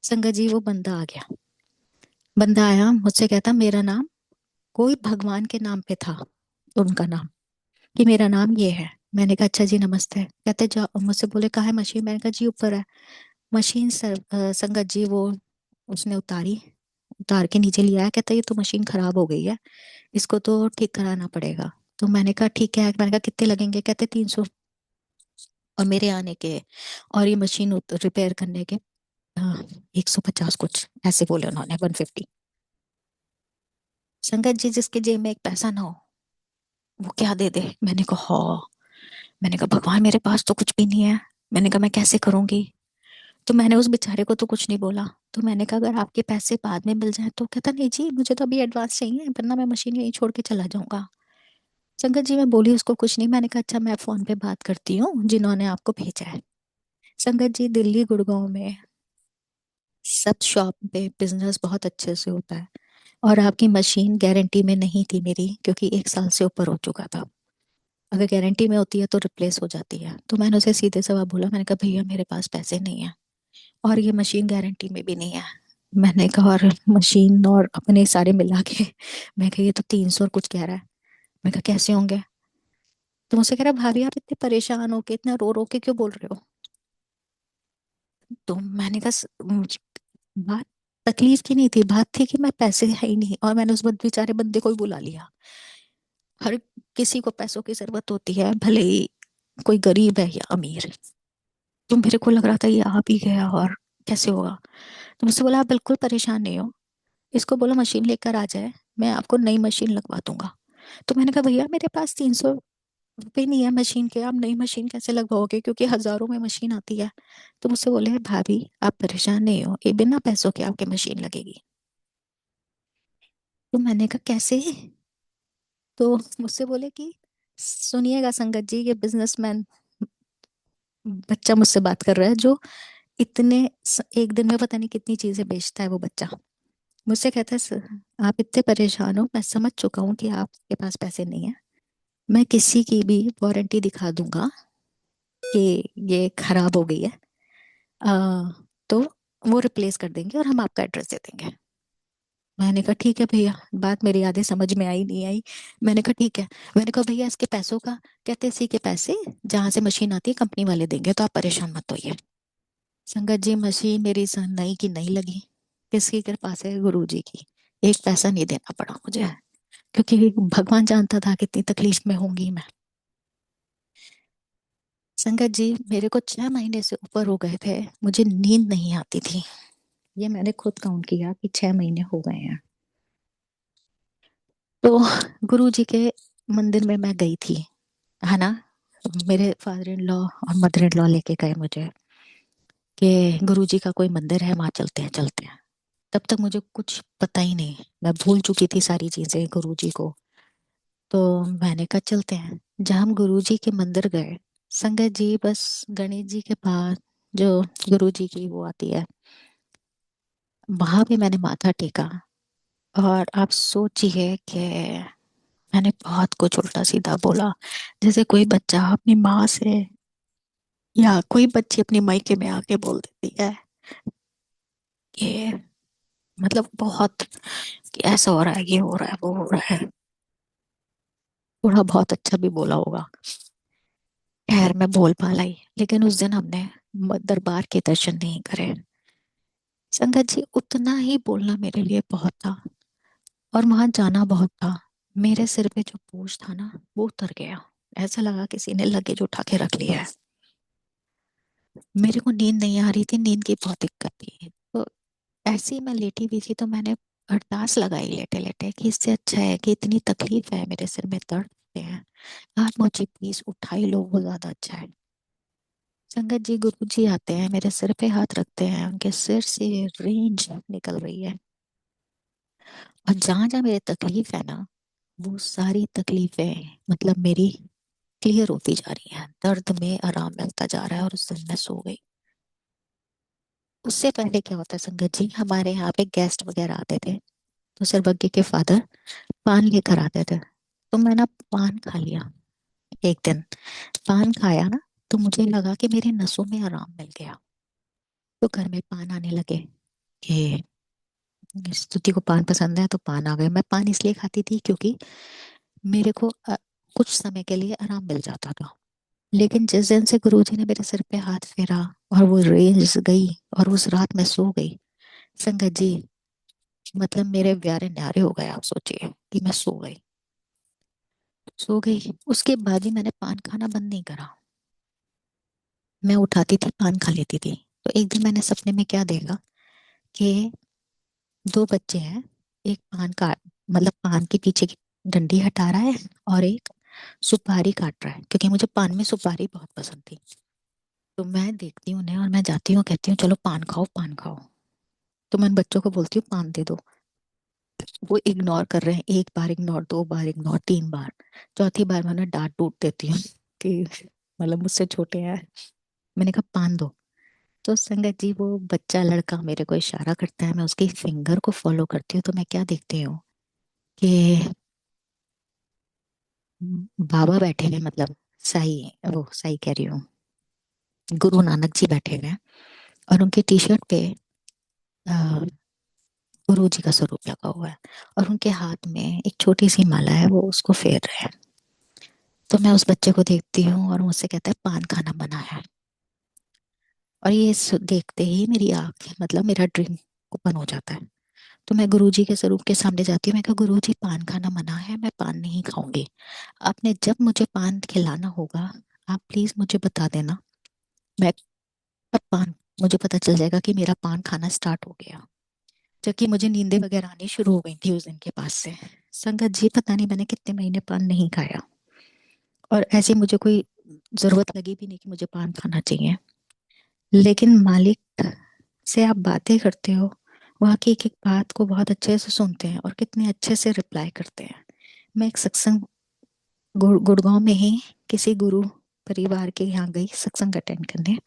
संगत जी वो बंदा आ गया। बंदा आया मुझसे कहता मेरा नाम, कोई भगवान के नाम पे था उनका नाम, कि मेरा नाम ये है। मैंने कहा अच्छा जी नमस्ते। कहते जाओ, मुझसे बोले कहाँ है मशीन? मैंने कहा जी ऊपर है। मशीन सर संगत जी वो उसने उतारी, उतार के नीचे लिया है। कहता ये तो मशीन खराब हो गई है, इसको तो ठीक कराना पड़ेगा। तो मैंने कहा ठीक है। मैंने कहा कितने लगेंगे? कहते 300 और मेरे आने के और ये मशीन रिपेयर करने के 150 कुछ ऐसे बोले उन्होंने, 150। संगत जी जिसके जेब में एक पैसा ना हो वो क्या दे दे? मैंने कहा हाँ। मैंने कहा भगवान मेरे पास तो कुछ भी नहीं है। मैंने कहा मैं कैसे करूंगी? तो मैंने उस बेचारे को तो कुछ नहीं बोला। तो मैंने कहा अगर आपके पैसे बाद में मिल जाए तो? कहता नहीं जी मुझे तो अभी एडवांस चाहिए, वरना मैं मशीन यहीं छोड़ के चला जाऊंगा। संगत जी मैं बोली उसको कुछ नहीं। मैंने कहा अच्छा मैं फोन पे बात करती हूँ जिन्होंने आपको भेजा है। संगत जी दिल्ली गुड़गांव में सब शॉप पे बिजनेस बहुत अच्छे से होता है, और आपकी मशीन गारंटी में नहीं थी मेरी, क्योंकि 1 साल से ऊपर हो चुका था। अगर गारंटी में होती है तो रिप्लेस हो जाती है। तो मैंने उसे सीधे सवाल बोला, मैंने कहा भैया मेरे पास पैसे नहीं है और ये मशीन गारंटी में भी नहीं है। मैंने कहा और मशीन और अपने सारे मिला के मैं कहा ये तो 300 और कुछ कह रहा है। मैं कहा कैसे होंगे? तो मुझसे कह रहा भाभी आप इतने परेशान हो के इतना रो रो के क्यों बोल रहे हो? तो मैंने कहा बात तकलीफ की नहीं थी, बात थी कि मैं पैसे है ही नहीं, और मैंने उस बेचारे बंदे को ही बुला लिया। हर किसी को पैसों की जरूरत होती है, भले ही कोई गरीब है या अमीर। तो मेरे को लग रहा था ये आप ही गया और कैसे होगा। तो मुझसे बोला आप बिल्कुल परेशान नहीं हो, इसको बोलो मशीन लेकर आ जाए, मैं आपको नई मशीन लगवा दूंगा। तो मैंने कहा भैया मेरे पास 300 रुपये नहीं है मशीन के, आप नई मशीन कैसे लगवाओगे, क्योंकि हजारों में मशीन आती है। तो मुझसे बोले भाभी आप परेशान नहीं हो, ये बिना पैसों के आपके मशीन लगेगी। तो मैंने कहा कैसे? तो मुझसे बोले कि सुनिएगा संगत जी, ये बिजनेसमैन बच्चा मुझसे बात कर रहा है जो एक दिन में पता नहीं कितनी चीजें बेचता है वो बच्चा। मुझसे कहता है "सर, आप इतने परेशान हो, मैं समझ चुका हूँ कि आपके पास पैसे नहीं है। मैं किसी की भी वारंटी दिखा दूंगा कि ये खराब हो गई है, आ, तो वो रिप्लेस कर देंगे और हम आपका एड्रेस दे देंगे। मैंने कहा ठीक है भैया। बात मेरी आधे समझ में आई नहीं आई। मैंने कहा ठीक है। मैंने कहा भैया इसके पैसों का? कहते इसी के पैसे जहां से मशीन आती है कंपनी वाले देंगे, तो आप परेशान मत होइए। संगत जी मशीन मेरी नई की नहीं लगी। किसकी कृपा से? गुरु जी की। एक पैसा नहीं देना पड़ा मुझे, क्योंकि भगवान जानता था कितनी तकलीफ में होंगी मैं। संगत जी मेरे को 6 महीने से ऊपर हो गए थे, मुझे नींद नहीं आती थी। ये मैंने खुद काउंट किया कि 6 महीने हो गए हैं। तो गुरु जी के मंदिर में मैं गई थी, है ना। मेरे फादर इन लॉ और मदर इन लॉ लेके गए मुझे कि गुरु जी का कोई मंदिर है, वहां चलते हैं चलते हैं। तब तक मुझे कुछ पता ही नहीं, मैं भूल चुकी थी सारी चीजें गुरु जी को। तो मैंने कहा चलते हैं। जब हम गुरु जी के मंदिर गए, संगत जी बस गणेश जी के पास जो गुरु जी की वो आती है, वहां भी मैंने माथा टेका। और आप सोचिए कि मैंने बहुत कुछ उल्टा सीधा बोला। जैसे कोई बच्चा अपनी माँ से या कोई बच्ची अपनी मायके में आके बोल देती है कि मतलब बहुत कि ऐसा हो रहा है, ये हो रहा है, वो हो रहा है। थोड़ा बहुत अच्छा भी बोला होगा, खैर मैं बोल पाला ही। लेकिन उस दिन हमने दरबार के दर्शन नहीं करे। संगत जी उतना ही बोलना मेरे लिए बहुत था, और वहां जाना बहुत था। मेरे सिर पे जो बोझ था ना वो उतर गया। ऐसा लगा किसी ने लगेज उठा के रख लिया है। मेरे को नींद नहीं आ रही थी, नींद की बहुत दिक्कत थी। तो ऐसे ही मैं लेटी हुई थी, तो मैंने अरदास लगाई लेटे लेटे कि इससे अच्छा है कि इतनी तकलीफ है, मेरे सिर में दर्द होते हैं, आप मुझे प्लीज उठाई लो, वो ज्यादा अच्छा है। संगत जी गुरु जी आते हैं, मेरे सिर पे हाथ रखते हैं, उनके सिर से रेंज निकल रही है। और जहां जहां मेरे तकलीफ है ना, वो सारी तकलीफें मतलब मेरी क्लियर होती जा रही है, दर्द में आराम मिलता जा रहा है। और उस दिन मैं सो गई। उससे पहले क्या होता है संगत जी, हमारे यहाँ पे गेस्ट वगैरह आते थे, तो सर्वज्ञ के फादर पान लेकर आते थे। तो मैंने पान खा लिया एक दिन। पान खाया ना, तो मुझे लगा कि मेरे नसों में आराम मिल गया। तो घर में पान आने लगे कि स्तुति को पान पसंद है, तो पान आ गए। मैं पान इसलिए खाती थी क्योंकि मेरे को कुछ समय के लिए आराम मिल जाता था। लेकिन जिस दिन से गुरुजी ने मेरे सिर पे हाथ फेरा और वो रेंज गई और उस रात मैं सो गई, संगत जी, मतलब मेरे प्यारे न्यारे हो गए। आप सोचिए कि मैं सो गई। उसके बाद ही मैंने पान खाना बंद नहीं करा। मैं उठाती थी, पान खा लेती थी। तो एक दिन मैंने सपने में क्या देखा कि दो बच्चे हैं, एक पान का मतलब पान के पीछे की डंडी हटा रहा है और एक सुपारी काट रहा है, क्योंकि मुझे पान में सुपारी बहुत पसंद थी। तो मैं देखती हूँ उन्हें और मैं जाती हूँ, कहती हूँ चलो पान खाओ पान खाओ। तो मैं उन बच्चों को बोलती हूँ पान दे दो। वो इग्नोर कर रहे हैं, एक बार इग्नोर, दो बार इग्नोर, तीन बार। चौथी बार मैं उन्हें डांट डूट देती हूँ कि मतलब मुझसे छोटे हैं। मैंने कहा पान दो। तो संगत जी, वो बच्चा लड़का मेरे को इशारा करता है, मैं उसकी फिंगर को फॉलो करती हूँ, तो मैं क्या देखती हूँ कि बाबा बैठे हुए, मतलब साई, वो साई कह रही हूँ, गुरु नानक जी बैठे हुए हैं। और उनके टी शर्ट पे गुरु जी का स्वरूप लगा हुआ है और उनके हाथ में एक छोटी सी माला है, वो उसको फेर रहे हैं। तो मैं उस बच्चे को देखती हूँ और मुझसे कहता है पान खाना मना है। और ये देखते ही मेरी आंख, मतलब मेरा ड्रीम ओपन हो जाता है। तो मैं गुरुजी के स्वरूप के सामने जाती हूँ, मैं कहा गुरुजी पान खाना मना है, मैं पान नहीं खाऊंगी। आपने जब मुझे पान खिलाना होगा, आप प्लीज मुझे बता देना। मैं पर पान, मुझे पता चल जाएगा कि मेरा पान खाना स्टार्ट हो गया। जबकि मुझे नींदें वगैरह आनी शुरू हो गई थी उस दिन के बाद से। संगत जी, पता नहीं मैंने कितने महीने पान नहीं खाया। और ऐसे मुझे कोई जरूरत लगी भी नहीं कि मुझे पान खाना चाहिए। लेकिन मालिक से आप बातें करते हो, वहाँ की एक एक बात को बहुत अच्छे से सुनते हैं और कितने अच्छे से रिप्लाई करते हैं। मैं एक सत्संग गुड़गांव में ही किसी गुरु परिवार के यहाँ गई सत्संग अटेंड करने।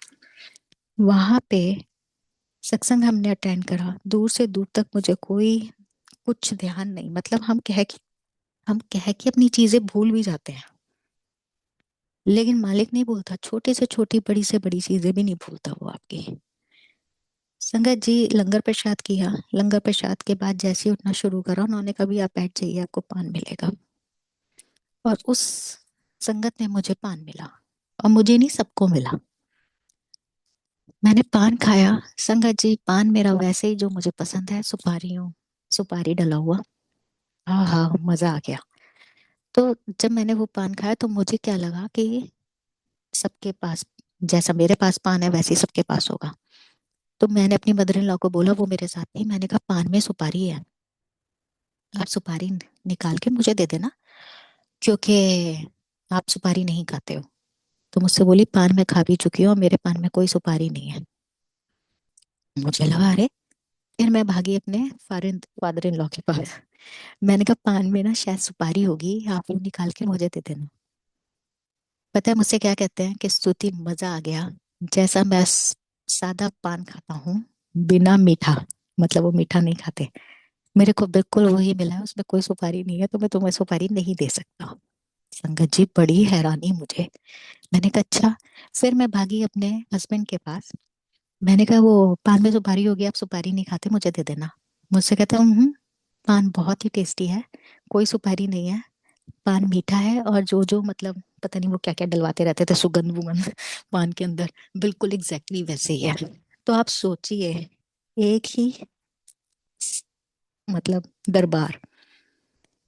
वहां पे सत्संग हमने अटेंड करा, दूर से दूर तक मुझे कोई कुछ ध्यान नहीं, मतलब हम कह के अपनी चीजें भूल भी जाते हैं। लेकिन मालिक नहीं भूलता, छोटे से छोटी, बड़ी से बड़ी चीजें भी नहीं भूलता वो आपकी। संगत जी, लंगर प्रसाद किया। लंगर प्रसाद के बाद जैसे ही उठना शुरू करा, उन्होंने कहा भी आप बैठ जाइए, आपको पान मिलेगा। और उस संगत में मुझे पान मिला। और मुझे नहीं, सबको मिला। मैंने पान खाया। संगत जी, पान मेरा वैसे ही जो मुझे पसंद है, सुपारियों, सुपारी डला हुआ। हाँ हाँ, मजा आ गया। तो जब मैंने वो पान खाया तो मुझे क्या लगा कि सबके पास, जैसा मेरे पास पान है वैसे ही सबके पास होगा। तो मैंने अपनी मदर इन लॉ को बोला, वो मेरे साथ थी, मैंने कहा पान में सुपारी है, आप सुपारी निकाल के मुझे दे देना, क्योंकि आप सुपारी नहीं खाते हो। तो मुझसे बोली पान मैं खा भी चुकी हूँ और मेरे पान में कोई सुपारी नहीं है। मुझे लगा अरे। फिर मैं भागी अपने फादर फादर इन लॉ के पास। मैंने कहा पान में ना शायद सुपारी होगी, आप वो निकाल के मुझे दे देना। पता है मुझसे क्या कहते हैं कि स्तुति, मजा आ गया। जैसा मैं सादा पान खाता हूँ, बिना मीठा, मतलब वो मीठा नहीं खाते, मेरे को बिल्कुल वही मिला है, उसमें कोई सुपारी नहीं है, तो मैं तुम्हें सुपारी नहीं दे सकता। संगत जी, बड़ी हैरानी मुझे। मैंने कहा अच्छा। फिर मैं भागी अपने हस्बैंड के पास। मैंने कहा वो पान में सुपारी होगी, आप सुपारी नहीं खाते, मुझे दे देना। मुझसे कहता पान बहुत ही टेस्टी है, कोई सुपारी नहीं है, पान मीठा है, और जो जो मतलब पता नहीं वो क्या क्या डलवाते रहते थे, सुगंध वुगंध पान के अंदर, बिल्कुल एग्जैक्टली वैसे ही है। तो आप सोचिए, एक ही मतलब दरबार,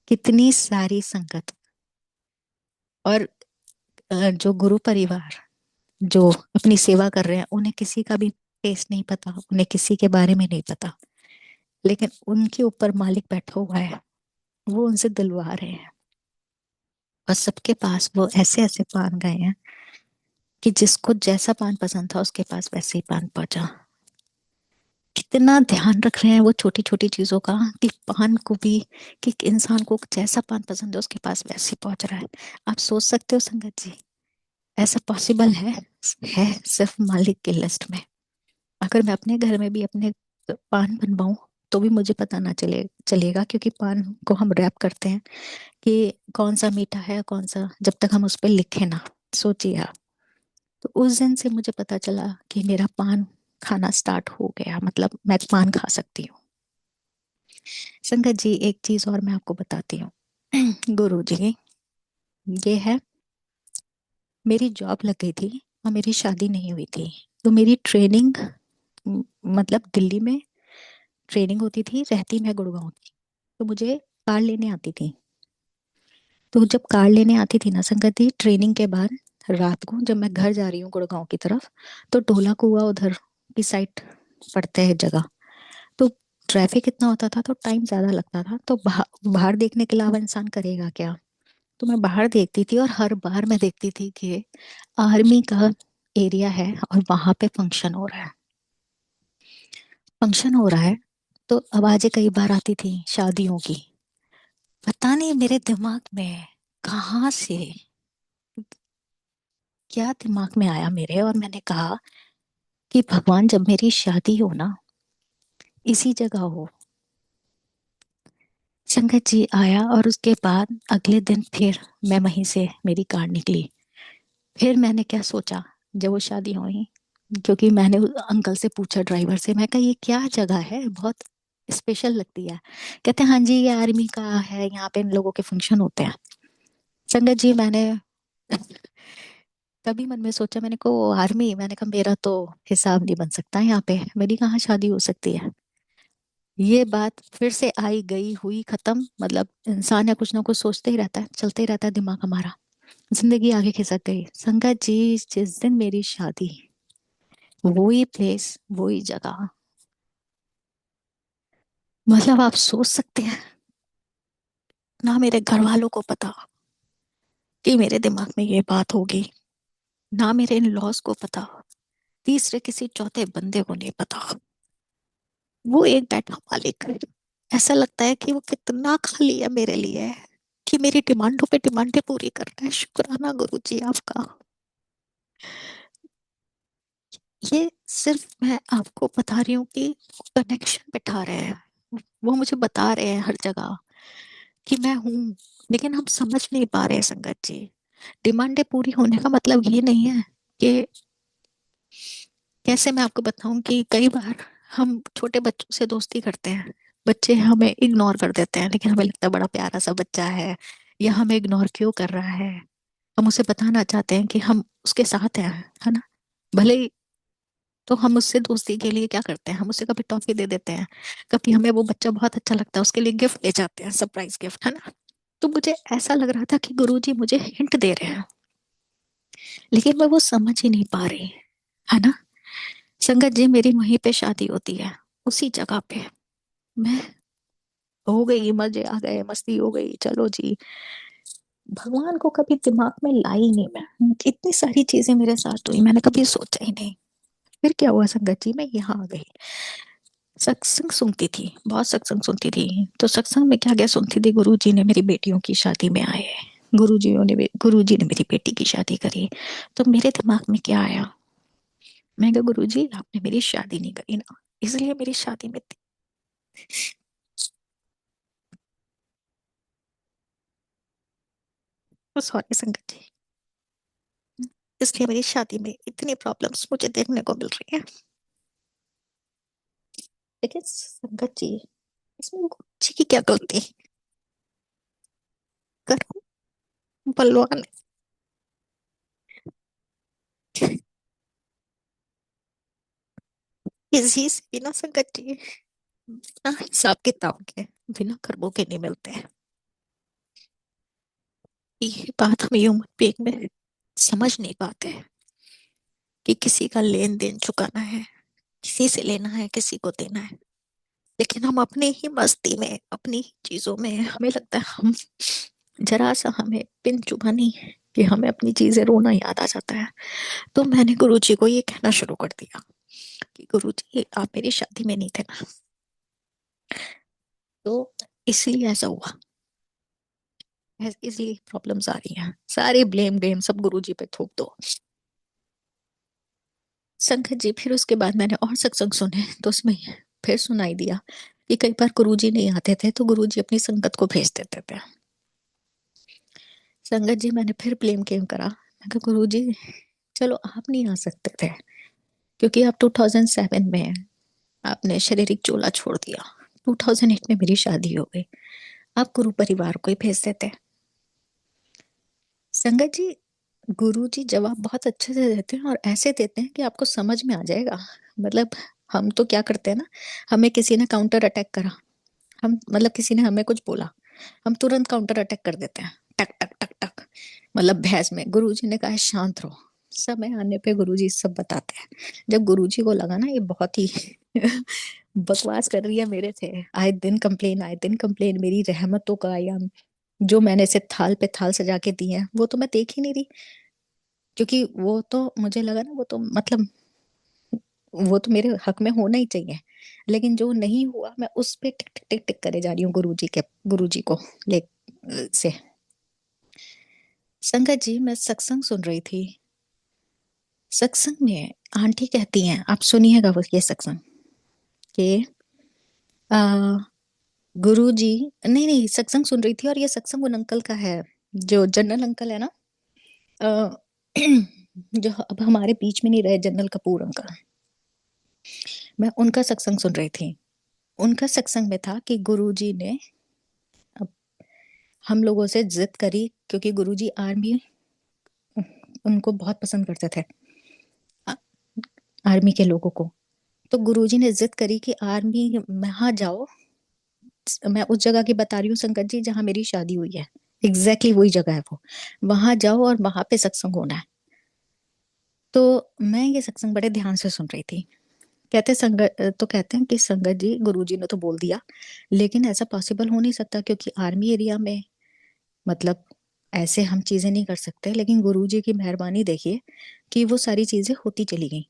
कितनी सारी संगत। और जो गुरु परिवार जो अपनी सेवा कर रहे हैं, उन्हें किसी का भी टेस्ट नहीं पता, उन्हें किसी के बारे में नहीं पता, लेकिन उनके ऊपर मालिक बैठा हुआ है, वो उनसे दिलवा रहे हैं। और सबके पास वो ऐसे ऐसे पान गए हैं कि जिसको जैसा पान पसंद था उसके पास वैसे ही पान पहुंचा। कितना ध्यान रख रहे हैं वो छोटी छोटी चीजों का, कि पान को भी, कि इंसान को जैसा पान पसंद है उसके पास वैसे ही पहुंच रहा है। आप सोच सकते हो संगत जी, ऐसा पॉसिबल है सिर्फ मालिक की लिस्ट में। अगर मैं अपने घर में भी अपने पान बनवाऊं तो भी मुझे पता ना चलेगा, क्योंकि पान को हम रैप करते हैं कि कौन सा मीठा है कौन सा, जब तक हम उस पर लिखे ना। सोचिए आप। तो उस दिन से मुझे पता चला कि मेरा पान खाना स्टार्ट हो गया, मतलब मैं पान खा सकती हूँ। संगत जी, एक चीज और मैं आपको बताती हूँ। गुरु जी ये है, मेरी जॉब लग गई थी और मेरी शादी नहीं हुई थी। तो मेरी ट्रेनिंग, मतलब दिल्ली में ट्रेनिंग होती थी, रहती मैं गुड़गांव थी। तो मुझे कार लेने आती थी। तो जब कार लेने आती थी ना संगति, ट्रेनिंग के बाद रात को जब मैं घर जा रही हूँ गुड़गांव की तरफ, तो ढोला कुआ उधर की साइड पड़ते हैं जगह। तो ट्रैफिक इतना होता था तो टाइम ज्यादा लगता था। तो बाहर देखने के अलावा इंसान करेगा क्या। तो मैं बाहर देखती थी और हर बार मैं देखती थी कि आर्मी का एरिया है और वहां पे फंक्शन हो रहा है। तो आवाजें कई बार आती थी शादियों की। पता नहीं मेरे दिमाग में कहाँ से क्या दिमाग में आया मेरे, और मैंने कहा कि भगवान जब मेरी शादी हो ना, इसी जगह हो। संगत जी आया और उसके बाद अगले दिन फिर मैं वहीं से मेरी कार निकली। फिर मैंने क्या सोचा जब वो शादी हुई, क्योंकि मैंने उस अंकल से पूछा, ड्राइवर से, मैं कहा ये क्या जगह है, बहुत स्पेशल लगती है। कहते हैं हाँ जी ये आर्मी का है, यहाँ पे इन लोगों के फंक्शन होते हैं। संगत जी मैंने तभी मन में सोचा, मैंने को आर्मी, मैंने कहा मेरा तो हिसाब नहीं बन सकता यहाँ पे, मेरी कहाँ शादी हो सकती है। ये बात फिर से आई गई हुई खत्म। मतलब इंसान या कुछ ना कुछ सोचते ही रहता है, चलते ही रहता है दिमाग हमारा। जिंदगी आगे खिसक गई संगत जी। जिस दिन मेरी शादी, वही प्लेस, वही जगह। मतलब आप सोच सकते हैं, ना मेरे घर वालों को पता कि मेरे दिमाग में ये बात होगी, ना मेरे इन लॉस को पता, तीसरे किसी चौथे बंदे को नहीं पता। वो एक बैठा मालिक, ऐसा लगता है कि वो कितना खाली है मेरे लिए, कि मेरी डिमांडों पे डिमांडें पूरी कर रहा है। शुक्राना गुरु जी आपका। ये सिर्फ मैं आपको बता रही हूँ कि कनेक्शन बिठा रहे हैं, वो मुझे बता रहे हैं हर जगह कि मैं हूँ। लेकिन हम समझ नहीं पा रहे हैं संगत जी। डिमांडें पूरी होने का मतलब ये नहीं है कि, कैसे मैं आपको बताऊं कि कई बार हम छोटे बच्चों से दोस्ती करते हैं, बच्चे हमें इग्नोर कर देते हैं, लेकिन हमें लगता है बड़ा प्यारा सा बच्चा है, या हमें इग्नोर क्यों कर रहा है। हम उसे बताना चाहते हैं कि हम उसके साथ हैं, है ना। भले ही, तो हम उससे दोस्ती के लिए क्या करते हैं, हम उसे कभी टॉफी दे देते हैं, कभी हमें वो बच्चा बहुत अच्छा लगता है उसके लिए गिफ्ट ले जाते हैं, सरप्राइज गिफ्ट, है ना। तो मुझे ऐसा लग रहा था कि गुरुजी मुझे हिंट दे रहे हैं, लेकिन मैं वो समझ ही नहीं पा रही, है ना। संगत जी मेरी वहीं पे शादी होती है, उसी जगह पे। मैं हो गई, मजे आ गए, मस्ती हो गई, चलो जी। भगवान को कभी दिमाग में लाई नहीं मैं, इतनी सारी चीजें मेरे साथ हुई, मैंने कभी सोचा ही नहीं। फिर क्या हुआ संगत जी, मैं यहाँ आ गई। सत्संग सुनती थी, बहुत सत्संग सुनती थी। तो सत्संग में क्या क्या सुनती थी, गुरु जी ने मेरी बेटियों की शादी में आए, गुरु जी ने मेरी बेटी की शादी करी। तो मेरे दिमाग में क्या आया, मैं कहा गुरु जी आपने मेरी शादी नहीं करी ना, इसलिए मेरी शादी में, सॉरी संगत जी, इसलिए मेरी शादी में इतनी प्रॉब्लम्स मुझे देखने को मिल रही है। लेकिन संगत जी, इसमें गुरु जी की क्या गलती, कर बलवान इसी से बिना संगत जी, बिना हिसाब किताब के, बिना कर्मों के नहीं मिलते हैं। ये बात हम ह्यूमन बीइंग में समझ नहीं पाते हैं कि किसी का लेन देन चुकाना है, किसी से लेना है, किसी को देना है। लेकिन हम अपनी ही मस्ती में, अपनी ही चीजों में, हमें लगता है हम, जरा सा हमें पिन चुभानी है कि हमें अपनी चीजें रोना याद आ जाता है। तो मैंने गुरुजी को ये कहना शुरू कर दिया कि गुरुजी आप मेरी शादी में नहीं थे ना, तो इसलिए ऐसा हुआ, इसलिए प्रॉब्लम्स आ रही हैं, सारे ब्लेम गेम सब गुरुजी पे थोप दो। संगत जी फिर उसके बाद मैंने और सत्संग सुने, तो उसमें फिर सुनाई दिया कि कई बार गुरुजी नहीं आते थे तो गुरुजी अपनी संगत को भेज देते थे। संगत जी मैंने फिर ब्लेम गेम करा, मैं कहा गुरुजी चलो आप नहीं आ सकते थे, क्योंकि आप 2007 में आपने शारीरिक चोला छोड़ दिया, 2008 में मेरी शादी हो गई, आप गुरु परिवार को ही भेज देते। संगत जी, गुरु जी जवाब बहुत अच्छे से देते हैं और ऐसे देते हैं कि आपको समझ में आ जाएगा। मतलब हम तो क्या करते हैं ना, हमें किसी ने काउंटर अटैक करा, हम मतलब किसी ने हमें कुछ बोला, हम तुरंत काउंटर अटैक कर देते हैं, टक टक टक टक। मतलब बहस में गुरुजी ने कहा है, शांत रहो। समय आने पे गुरुजी सब बताते हैं। जब गुरुजी को लगा ना ये बहुत ही बकवास कर रही है मेरे से, आए दिन कंप्लेन, मेरी रहमतों का आयाम, जो मैंने इसे थाल पे थाल सजा के दी है वो तो मैं देख ही नहीं रही। क्योंकि वो तो मुझे लगा ना, वो तो मतलब वो तो मेरे हक में होना ही चाहिए। लेकिन जो नहीं हुआ मैं उस पे टिक टिक टिक टिक करे जा रही हूँ गुरु जी को ले से। संगत जी, मैं सत्संग सुन रही थी। सत्संग में आंटी कहती हैं, आप सुनिएगा वो ये सत्संग कि आ, गुरु जी, नहीं नहीं, सत्संग सुन रही थी और ये सत्संग उन अंकल का है, जो जनरल अंकल है ना, अ, जो अब हमारे बीच में नहीं रहे, जनरल कपूर अंकल। मैं उनका सत्संग सुन रही थी। उनका सत्संग में था कि गुरुजी ने अब हम लोगों से जिद करी, क्योंकि गुरुजी आर्मी उनको बहुत पसंद करते थे, आ- आर्मी के लोगों को। तो गुरुजी ने जिद करी कि आर्मी में हाँ जाओ। मैं उस जगह की बता रही हूँ संगत जी जहाँ मेरी शादी हुई है, एग्जैक्टली वही जगह है वो। वहां जाओ और वहां पे सत्संग होना है। तो मैं ये सत्संग बड़े ध्यान से सुन रही थी। कहते संगत तो कहते हैं कि संगत जी, गुरुजी ने तो बोल दिया, लेकिन ऐसा पॉसिबल हो नहीं सकता, क्योंकि आर्मी एरिया में मतलब ऐसे हम चीजें नहीं कर सकते। लेकिन गुरुजी की मेहरबानी देखिए कि वो सारी चीजें होती चली गई।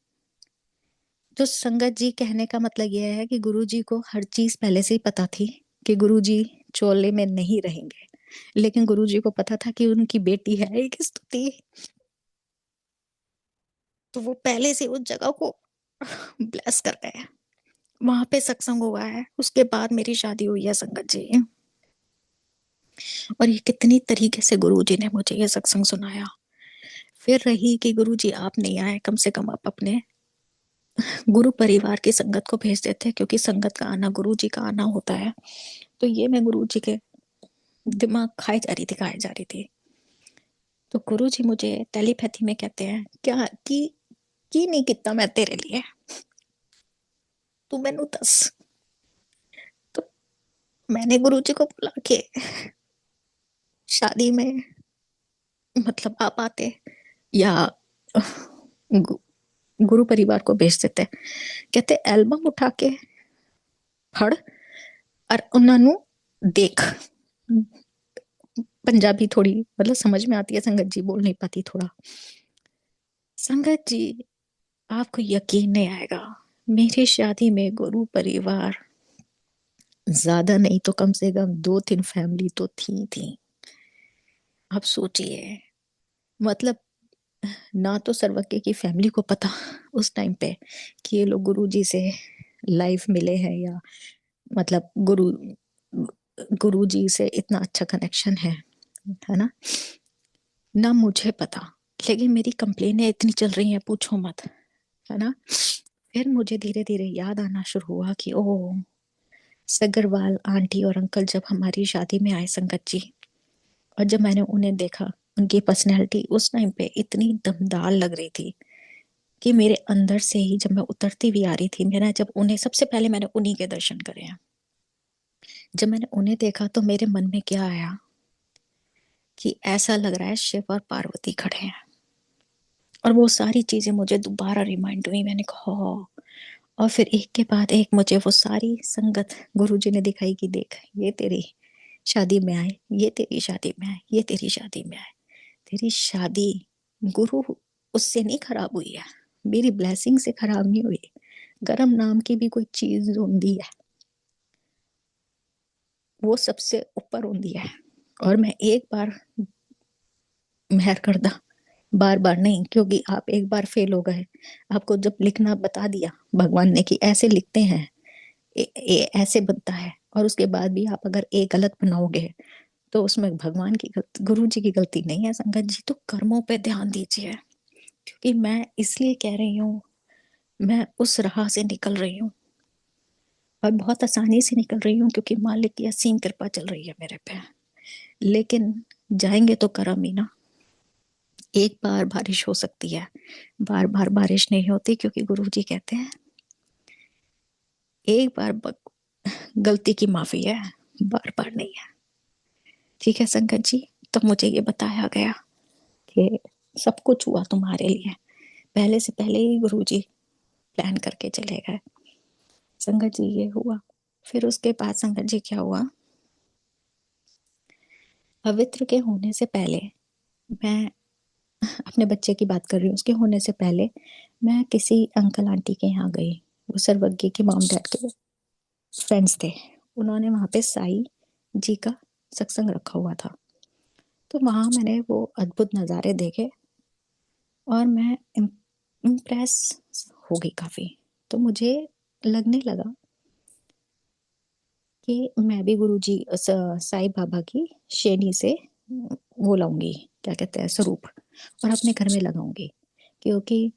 तो संगत जी, कहने का मतलब यह है कि गुरुजी को हर चीज पहले से ही पता थी कि गुरुजी चोले में नहीं रहेंगे। लेकिन गुरुजी को पता था कि उनकी बेटी है एक स्तुति, तो वो पहले से उस जगह को ब्लेस कर गए। वहां पे सत्संग हुआ है, उसके बाद मेरी शादी हुई है संगत जी। और ये कितनी तरीके से गुरुजी ने मुझे ये सत्संग सुनाया। फिर रही कि गुरुजी आप नहीं आए, कम से कम आप अपने गुरु परिवार की संगत को भेज देते, क्योंकि संगत का आना गुरु जी का आना होता है। तो ये मैं गुरु जी के दिमाग खाई जा रही थी। तो गुरु जी मुझे टेलीपैथी में कहते हैं, क्या की नहीं कितना मैं तेरे लिए, तू मैनू दस। तो मैंने गुरु जी को बुला के शादी में मतलब आप आते, या गु, गुरु परिवार को भेज देते। कहते एल्बम उठा के फड़ और उन्होंने देख। पंजाबी थोड़ी मतलब समझ में आती है संगत जी, बोल नहीं पाती थोड़ा। संगत जी, आपको यकीन नहीं आएगा, मेरी शादी में गुरु परिवार ज्यादा नहीं तो कम से कम 2-3 फैमिली तो थी। आप सोचिए, मतलब ना तो सर्वज्ञ की फैमिली को पता उस टाइम पे कि ये लोग गुरु जी से लाइव मिले हैं, या मतलब गुरु जी से इतना अच्छा कनेक्शन है ना। ना मुझे पता, लेकिन मेरी कंप्लेनें इतनी चल रही हैं पूछो मत, है ना। फिर मुझे धीरे धीरे याद आना शुरू हुआ कि ओ, सगरवाल आंटी और अंकल जब हमारी शादी में आए संगत जी, और जब मैंने उन्हें देखा, उनकी पर्सनैलिटी उस टाइम पे इतनी दमदार लग रही थी कि मेरे अंदर से ही जब मैं उतरती हुई आ रही थी, मैंने जब उन्हें सबसे पहले मैंने उन्हीं के दर्शन करे हैं। जब मैंने उन्हें देखा तो मेरे मन में क्या आया कि ऐसा लग रहा है शिव और पार्वती खड़े हैं। और वो सारी चीजें मुझे दोबारा रिमाइंड हुई, मैंने कहा "हाँ।" और फिर एक के बाद एक मुझे वो सारी संगत गुरुजी ने दिखाई कि देख, ये तेरी शादी में आए, ये तेरी शादी में आए, ये तेरी शादी में आए। तेरी शादी गुरु उससे नहीं खराब हुई है, मेरी ब्लेसिंग से खराब नहीं हुई। गरम नाम की भी कोई चीज होती है, वो सबसे ऊपर होती है। और मैं एक बार मेहर कर दा, बार बार नहीं, क्योंकि आप एक बार फेल हो गए, आपको जब लिखना बता दिया भगवान ने कि ऐसे लिखते हैं, ऐसे बनता है, और उसके बाद भी आप अगर ए गलत बनाओगे तो उसमें भगवान की गलती, गुरु जी की गलती नहीं है संगत जी। तो कर्मों पे ध्यान दीजिए, क्योंकि मैं इसलिए कह रही हूँ, मैं उस राह से निकल रही हूँ और बहुत आसानी से निकल रही हूँ, क्योंकि मालिक की असीम कृपा चल रही है मेरे पे। लेकिन जाएंगे तो कर्म ही ना। एक बार बारिश हो सकती है, बार बार बारिश नहीं होती, क्योंकि गुरुजी कहते हैं एक बार गलती की माफी है, बार बार नहीं है। ठीक है संगत जी, तो मुझे ये बताया गया कि सब कुछ हुआ तुम्हारे लिए, पहले से पहले ही गुरुजी प्लान करके चले गए। संगत जी ये हुआ। फिर उसके बाद संगत जी क्या हुआ, पवित्र के होने से पहले, मैं अपने बच्चे की बात कर रही हूँ, उसके होने से पहले मैं किसी अंकल आंटी के यहाँ गई। वो सर्वज्ञ के मॉम डैड के फ्रेंड्स थे। उन्होंने वहां पे साई जी का सत्संग रखा हुआ था। तो वहां मैंने वो अद्भुत नज़ारे देखे और मैं इम्प्रेस हो गई काफी। तो मुझे लगने लगा कि मैं भी गुरुजी साईं बाबा की शेनी से वो लाऊंगी, क्या कहते हैं, स्वरूप, और अपने घर में लगाऊंगी, क्योंकि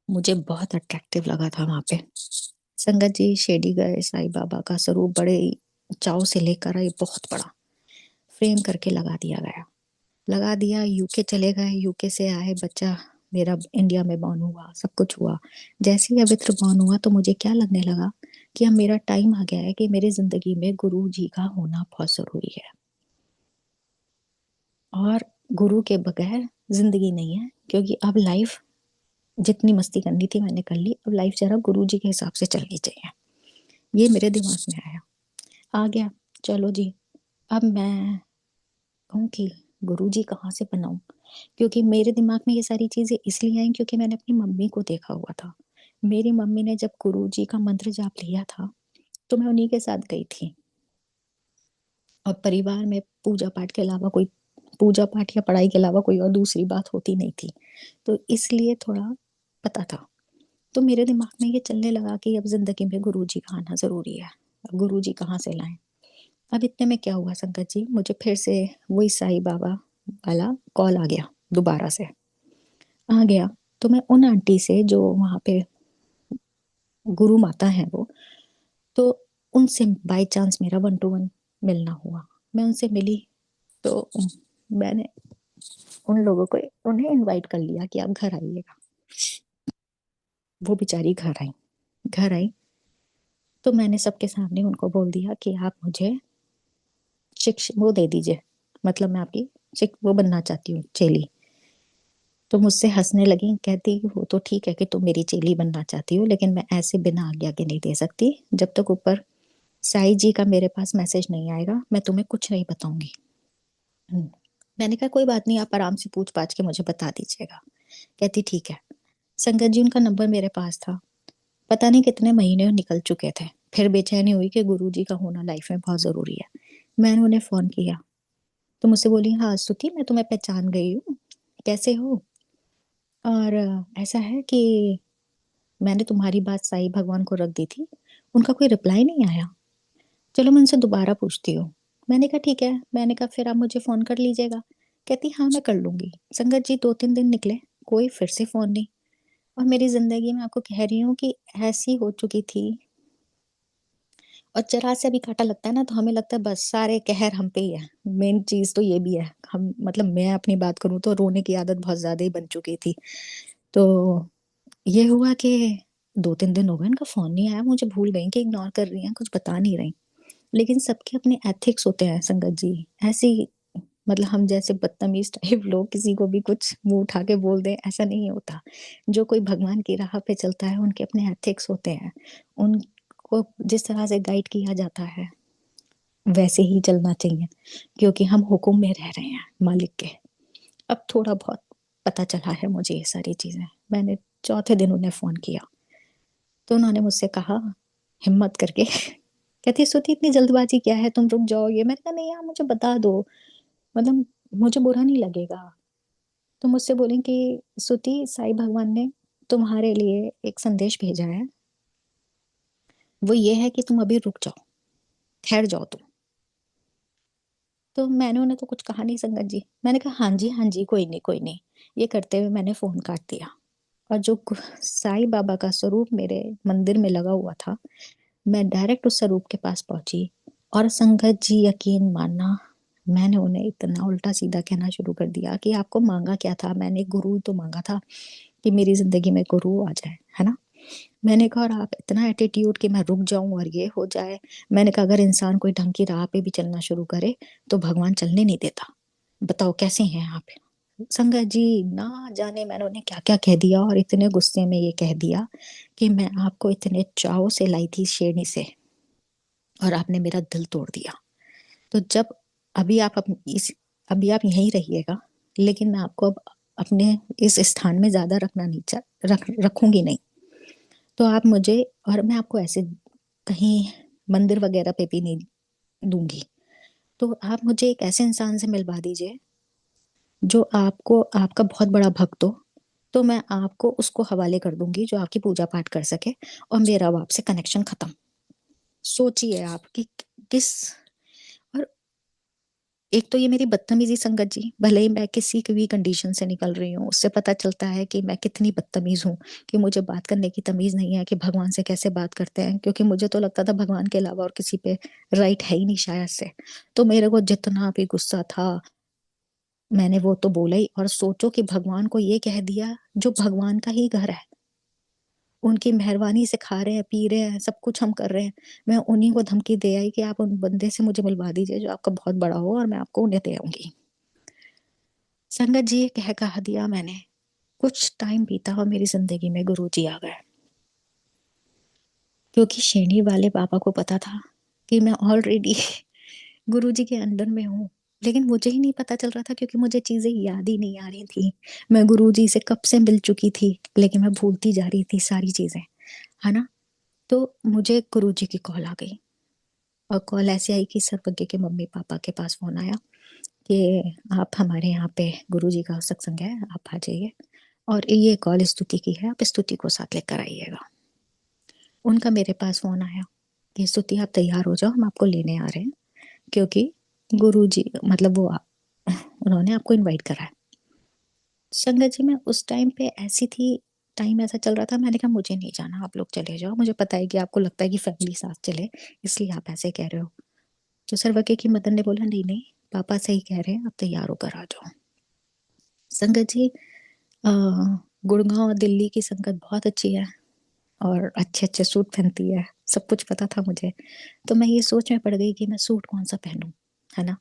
मुझे बहुत अट्रैक्टिव लगा था वहां पे। संगत जी शिरडी गए, साईं बाबा का स्वरूप बड़े चाव से लेकर आए, बहुत बड़ा फ्रेम करके लगा दिया गया। लगा दिया, यूके चले गए, यूके से आए, बच्चा मेरा इंडिया में बॉर्न हुआ, सब कुछ हुआ। जैसे ही अवित्र बॉर्न हुआ तो मुझे क्या लगने लगा कि अब मेरा टाइम आ गया है कि मेरी जिंदगी में गुरु जी का होना बहुत जरूरी है, और गुरु के बगैर जिंदगी नहीं है। क्योंकि अब लाइफ जितनी मस्ती करनी थी मैंने कर ली, अब लाइफ जरा गुरु जी के हिसाब से चलनी चाहिए। ये मेरे दिमाग में आया, आ गया। चलो जी, अब मैं कहूँ कि गुरु जी कहाँ से बनाऊं, क्योंकि मेरे दिमाग में ये सारी चीजें इसलिए आई क्योंकि मैंने अपनी मम्मी को देखा हुआ था। मेरी मम्मी ने जब गुरु जी का मंत्र जाप लिया था तो मैं उन्हीं के साथ गई थी, और परिवार में पूजा पाठ के अलावा कोई, पूजा पाठ या पढ़ाई के अलावा कोई और दूसरी बात होती नहीं थी। तो इसलिए थोड़ा पता था। तो मेरे दिमाग में ये चलने लगा कि अब जिंदगी में गुरु जी का आना जरूरी है, अब गुरु जी कहाँ से लाएं। अब इतने में क्या हुआ संगत जी, मुझे फिर से वही साईं बाबा वाला कॉल आ गया, दोबारा से आ गया। तो मैं उन आंटी से जो वहां पे गुरु माता है वो, तो उनसे बाय चांस मेरा 1 to 1 मिलना हुआ। मैं उनसे मिली, तो मैंने उन लोगों को, उन्हें इनवाइट कर लिया कि आप घर आइएगा। वो बेचारी घर आई, घर आई। तो मैंने सबके सामने उनको बोल दिया कि आप मुझे शिक्ष वो दे दीजिए, मतलब मैं आपकी वो बनना चाहती हूँ, चेली। तो मुझसे हंसने लगी, कहती वो तो ठीक है कि तुम मेरी चेली बनना चाहती हो, लेकिन मैं ऐसे बिना आज्ञा के नहीं दे सकती। जब तक ऊपर साईं जी का मेरे पास मैसेज नहीं आएगा मैं तुम्हें कुछ नहीं बताऊंगी। मैंने कहा कोई बात नहीं, आप आराम से पूछ पाछ के मुझे बता दीजिएगा। कहती ठीक है। संगत जी उनका नंबर मेरे पास था। पता नहीं कितने महीने निकल चुके थे, फिर बेचैनी हुई कि गुरु जी का होना लाइफ में बहुत जरूरी है। मैंने उन्हें फोन किया तो मुझसे बोली, हाँ स्तुति, मैं तुम्हें पहचान गई हूँ, कैसे हो, और ऐसा है कि मैंने तुम्हारी बात साईं भगवान को रख दी थी, उनका कोई रिप्लाई नहीं आया, चलो मैं उनसे दोबारा पूछती हूँ। मैंने कहा ठीक है। मैंने कहा फिर आप मुझे फोन कर लीजिएगा। कहती हाँ मैं कर लूंगी। संगत जी 2-3 दिन निकले, कोई फिर से फोन नहीं। और मेरी जिंदगी में आपको कह रही हूँ कि ऐसी हो चुकी थी। और जरा से भी कांटा लगता है ना तो हमें लगता है बस सारे कहर हम पे ही है। मेन चीज तो ये भी है, हम मतलब मैं अपनी बात करूँ तो रोने की आदत बहुत ज्यादा ही बन चुकी थी। तो ये हुआ कि 2-3 दिन हो गए इनका फोन नहीं आया, मुझे भूल गई कि इग्नोर कर रही हैं, कुछ बता नहीं रही। लेकिन सबके अपने एथिक्स होते हैं संगत जी, ऐसी मतलब हम जैसे बदतमीज टाइप लोग किसी को भी कुछ मुंह उठा के बोल दें, ऐसा नहीं होता। जो कोई भगवान की राह पे चलता है उनके अपने एथिक्स होते हैं, उनको जिस तरह से गाइड किया जाता है वैसे ही चलना चाहिए, क्योंकि हम हुक्म में रह रहे हैं मालिक के। अब थोड़ा बहुत पता चला है मुझे ये सारी चीजें। मैंने चौथे दिन उन्हें फोन किया तो उन्होंने मुझसे कहा हिम्मत करके, कहती सुती इतनी जल्दबाजी क्या है, तुम रुक जाओ। ये मैंने कहा नहीं यार मुझे बता दो, मतलब मुझे बुरा नहीं लगेगा। तो मुझसे बोली कि सुती साईं भगवान ने तुम्हारे लिए एक संदेश भेजा है, वो ये है कि तुम अभी रुक जाओ, ठहर जाओ तुम। तो मैंने उन्हें तो कुछ कहा नहीं संगत जी, मैंने कहा हाँ जी कोई नहीं कोई नहीं। ये करते हुए मैंने फोन काट दिया। और जो साईं बाबा का स्वरूप मेरे मंदिर में लगा हुआ था, मैं डायरेक्ट उस स्वरूप के पास पहुंची। और संगत जी यकीन मानना, मैंने उन्हें इतना उल्टा सीधा कहना शुरू कर दिया कि आपको मांगा क्या था, मैंने गुरु तो मांगा था कि मेरी जिंदगी में गुरु आ जाए, है ना। मैंने कहा और आप इतना एटीट्यूड कि मैं रुक जाऊं और ये हो जाए। मैंने कहा अगर इंसान कोई ढंग की राह पे भी चलना शुरू करे तो भगवान चलने नहीं देता। बताओ कैसे हैं आप। संगत जी ना जाने मैंने उन्हें क्या क्या कह दिया, और इतने गुस्से में ये कह दिया कि मैं आपको इतने चाव से लाई थी शेरनी से, और आपने मेरा दिल तोड़ दिया। तो जब अभी आप इस अभी आप यहीं रहिएगा, लेकिन मैं आपको अब अपने इस स्थान में ज्यादा रखना नहीं रखूंगी नहीं। तो आप मुझे, और मैं आपको ऐसे कहीं मंदिर वगैरह पे भी नहीं दूंगी। तो आप मुझे एक ऐसे इंसान से मिलवा दीजिए जो आपको, आपका बहुत बड़ा भक्त हो, तो मैं आपको उसको हवाले कर दूंगी जो आपकी पूजा पाठ कर सके, और मेरा अब आपसे कनेक्शन खत्म। सोचिए आप कि किस, और एक तो ये मेरी बदतमीजी संगत जी, भले ही मैं किसी भी कंडीशन से निकल रही हूँ, उससे पता चलता है कि मैं कितनी बदतमीज हूँ, कि मुझे बात करने की तमीज नहीं है कि भगवान से कैसे बात करते हैं, क्योंकि मुझे तो लगता था भगवान के अलावा और किसी पे राइट है ही नहीं शायद से। तो मेरे को जितना भी गुस्सा था मैंने वो तो बोला ही, और सोचो कि भगवान को ये कह दिया जो भगवान का ही घर है, उनकी मेहरबानी से खा रहे हैं पी रहे हैं सब कुछ हम कर रहे हैं। मैं उन्हीं को धमकी दे आई कि आप उन बंदे से मुझे मिलवा दीजिए जो आपका बहुत बड़ा हो, और मैं आपको उन्हें दे आऊंगी। संगत जी कह कहा दिया मैंने। कुछ टाइम बीता और मेरी जिंदगी में गुरु जी आ गए, क्योंकि शेणी वाले पापा को पता था कि मैं ऑलरेडी गुरु जी के अंडर में हूँ। लेकिन मुझे ही नहीं पता चल रहा था, क्योंकि मुझे चीजें याद ही नहीं आ रही थी। मैं गुरु जी से कब से मिल चुकी थी, लेकिन मैं भूलती जा रही थी सारी चीजें, है ना। तो मुझे गुरु जी की कॉल आ गई, और कॉल ऐसे आई कि सर्वज्ञ के मम्मी पापा के पास फोन आया कि आप हमारे यहाँ पे गुरु जी का सत्संग है, आप आ जाइए, और ये कॉल स्तुति की है, आप स्तुति को साथ लेकर आइएगा। उनका मेरे पास फोन आया कि स्तुति आप तैयार हो जाओ, हम आपको लेने आ रहे हैं, क्योंकि गुरु जी मतलब वो उन्होंने आपको इनवाइट करा है। संगत जी मैं उस टाइम पे ऐसी थी, टाइम ऐसा चल रहा था, मैंने कहा मुझे नहीं जाना, आप लोग चले जाओ, मुझे पता है कि आपको लगता है कि फैमिली साथ चले, इसलिए आप ऐसे कह रहे हो। तो सर्वज्ञ की मदन ने बोला नहीं नहीं, पापा सही कह रहे हैं, आप तैयार होकर आ जाओ। संगत जी गुड़गांव और दिल्ली की संगत बहुत अच्छी है, और अच्छे अच्छे सूट पहनती है, सब कुछ पता था मुझे। तो मैं ये सोच में पड़ गई कि मैं सूट कौन सा पहनूं, है ना।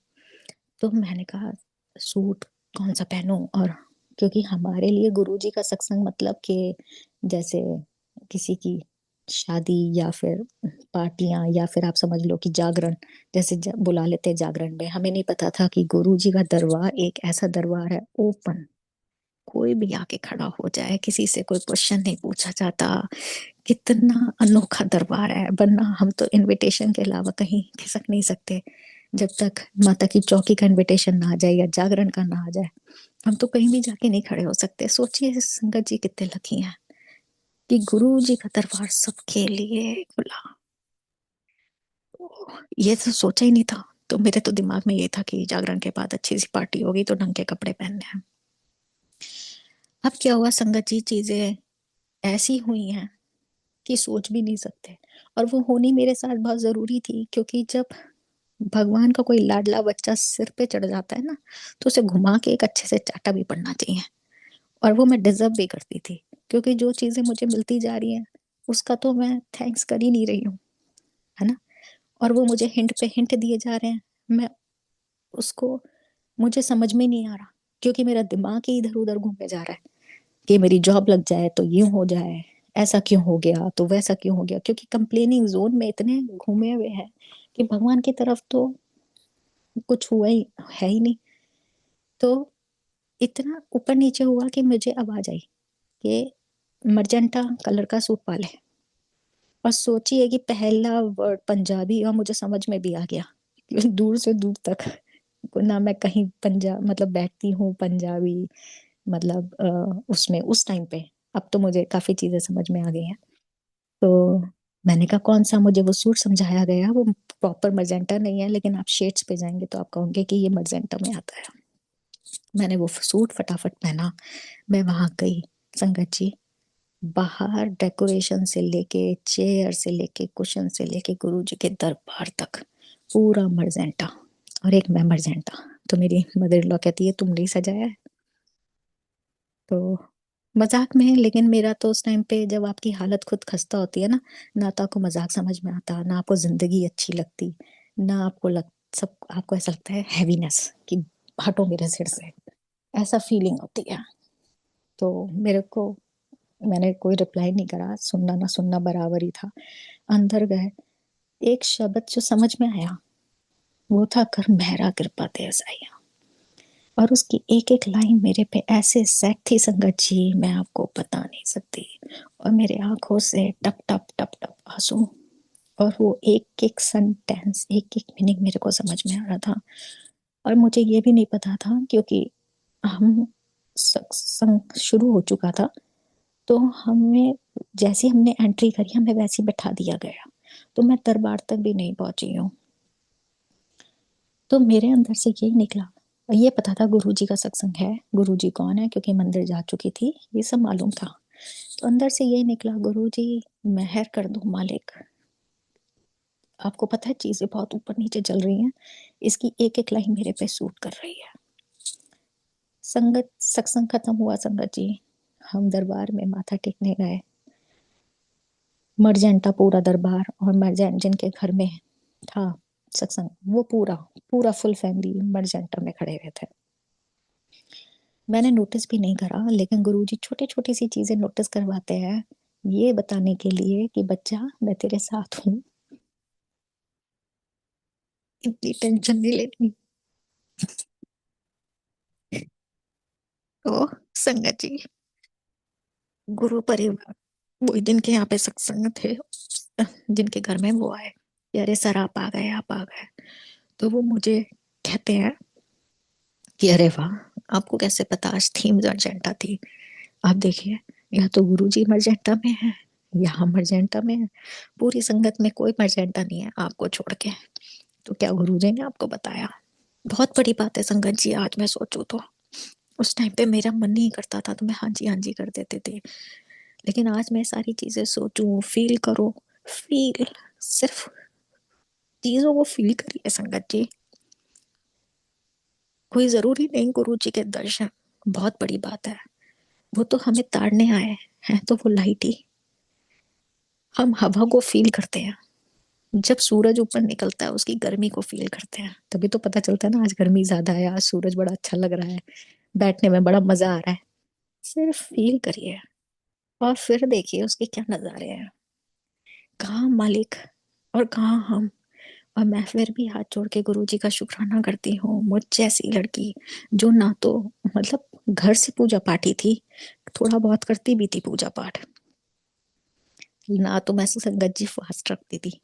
तो मैंने कहा सूट कौन सा पहनूं, और क्योंकि हमारे लिए गुरुजी का सत्संग मतलब कि जैसे किसी की शादी या फिर पार्टियां, या फिर आप समझ लो कि जागरण, जैसे बुला लेते हैं जागरण में। हमें नहीं पता था कि गुरुजी का दरबार एक ऐसा दरबार है ओपन, कोई भी आके खड़ा हो जाए, किसी से कोई क्वेश्चन नहीं पूछा जाता। कितना अनोखा दरबार है, वरना हम तो इनविटेशन के अलावा कहीं खिसक नहीं सकते जब तक माता की चौकी का इनविटेशन ना आ जाए या जागरण का ना आ जाए। हम तो कहीं भी जाके नहीं खड़े हो सकते। सोचिए संगत जी कितने लकी हैं कि गुरु जी का दरबार सबके लिए खुला। ये तो सोचा ही नहीं था। तो मेरे तो दिमाग में ये था कि जागरण के बाद अच्छी सी पार्टी होगी तो ढंग के कपड़े पहनने हैं। अब क्या हुआ संगत जी, चीजें ऐसी हुई हैं कि सोच भी नहीं सकते। और वो होनी मेरे साथ बहुत जरूरी थी, क्योंकि जब भगवान का कोई लाडला बच्चा सिर पे चढ़ जाता है ना, तो उसे घुमा के एक अच्छे से चाटा भी पड़ना चाहिए। और वो मैं डिजर्व भी करती थी, क्योंकि जो चीजें मुझे मिलती जा रही हैं उसका तो मैं थैंक्स कर ही नहीं रही हूँ, है ना। और वो मुझे हिंट पे हिंट दिए जा रहे हैं, मैं उसको, मुझे समझ में नहीं आ रहा, क्योंकि मेरा दिमाग ही इधर उधर घूमे जा रहा है कि मेरी जॉब लग जाए तो यूं हो जाए, ऐसा क्यों हो गया तो वैसा क्यों हो गया, क्योंकि कंप्लेनिंग जोन में इतने घूमे हुए हैं कि भगवान की तरफ तो कुछ हुआ ही है ही नहीं। तो इतना ऊपर नीचे हुआ कि मुझे आवाज आई कि मर्जेंटा कलर का सूट पाले। और सोचिए कि पहला वर्ड पंजाबी, और मुझे समझ में भी आ गया दूर से दूर तक। ना मैं कहीं पंजाब मतलब बैठती हूँ पंजाबी, मतलब उसमें उस टाइम पे। अब तो मुझे काफी चीजें समझ में आ गई हैं। तो मैंने कहा कौन सा, मुझे वो सूट समझाया गया, वो प्रॉपर मर्जेंटा नहीं है, लेकिन आप शेड्स पे जाएंगे तो आप कहोगे कि ये मर्जेंटा में आता है। मैंने वो सूट फटाफट पहना, मैं वहां गई। संगत जी बाहर डेकोरेशन से लेके, चेयर से लेके, कुशन से लेके, गुरु जी के दरबार तक पूरा मर्जेंटा। और एक मैं मर्जेंटा। तो मेरी मदर इन लॉ कहती है तुमने ही सजाया है। तो मजाक में है, लेकिन मेरा तो उस टाइम पे जब आपकी हालत खुद खस्ता होती है ना, ना तो आपको मजाक समझ में आता, ना आपको जिंदगी अच्छी लगती, ना आपको सब आपको ऐसा लगता है हैवीनेस कि हटो मेरे सिर से, ऐसा फीलिंग होती है। तो मेरे को, मैंने कोई रिप्लाई नहीं करा, सुनना ना सुनना बराबर ही था। अंदर गए, एक शब्द जो समझ में आया वो था कर मेहरा कृपा ते साया। और उसकी एक एक लाइन मेरे पे ऐसे सेट थी संगत जी, मैं आपको बता नहीं सकती। और मेरे आंखों से टप टप टप टप आंसू। और वो एक एक सेंटेंस, एक एक मीनिंग मेरे को समझ में आ रहा था। और मुझे ये भी नहीं पता था, क्योंकि हम सत्संग शुरू हो चुका था, तो हमें जैसे हमने एंट्री करी हमें वैसे ही बैठा दिया गया। तो मैं दरबार तक भी नहीं पहुंची हूँ। तो मेरे अंदर से यही निकला, ये पता था गुरुजी का सत्संग है, गुरुजी कौन है, क्योंकि मंदिर जा चुकी थी, ये सब मालूम था। तो अंदर से यही निकला, गुरुजी मेहर कर दो मालिक। आपको पता है चीजें बहुत ऊपर नीचे चल रही हैं, इसकी एक एक लाइन मेरे पे सूट कर रही है। संगत सत्संग खत्म हुआ संगत जी, हम दरबार में माथा टेकने गए। मर्जेंटा पूरा दरबार, और मर्जेंट जिनके घर में था सत्संग, वो पूरा पूरा फुल फैमिली मर्जेंटा में खड़े हुए थे। मैंने नोटिस भी नहीं करा, लेकिन गुरुजी छोटी छोटी सी चीजें नोटिस करवाते हैं, ये बताने के लिए कि बच्चा मैं तेरे साथ हूँ, इतनी टेंशन नहीं लेनी। तो संगत जी, गुरु परिवार, वो जिनके यहाँ पे सत्संग थे, जिनके घर में वो आए, अरे सर आप आ गए, आप आ गए। तो वो मुझे कहते हैं कि अरे वाह, आपको कैसे पता आज थीम अर्जेंटा थी। आप देखिए, या तो गुरुजी मर्जेंटा में है, यहाँ मर्जेंटा में है, पूरी संगत में कोई मर्जेंटा नहीं है आपको छोड़ के। तो क्या गुरुजी ने आपको बताया? बहुत बड़ी बात है संगत जी, आज मैं सोचूं तो। उस टाइम पे मेरा मन नहीं करता था तो मैं हाँ जी कर देते थे, लेकिन आज मैं सारी चीजें सोचूं, फील करो, फील, सिर्फ चीजों को फील करिए संगत जी। कोई जरूरी नहीं गुरु जी के दर्शन, बहुत बड़ी बात है, वो तो हमें ताड़ने आए हैं, तो वो लाइट ही, हम हवा को फील करते हैं। जब सूरज ऊपर निकलता है उसकी गर्मी को फील करते हैं, तभी तो पता चलता है ना आज गर्मी ज्यादा है, आज सूरज बड़ा अच्छा लग रहा है, बैठने में बड़ा मजा आ रहा है। सिर्फ फील करिए और फिर देखिए उसके क्या नजारे हैं। कहाँ मालिक और कहाँ हम। और मैं फिर भी हाथ जोड़ के गुरुजी का शुक्राना करती हूँ, मुझ जैसी लड़की जो ना तो मतलब घर से पूजा पाठी थी, थोड़ा बहुत करती भी थी पूजा पाठ, ना तो मैं संगत जी फास्ट रखती थी।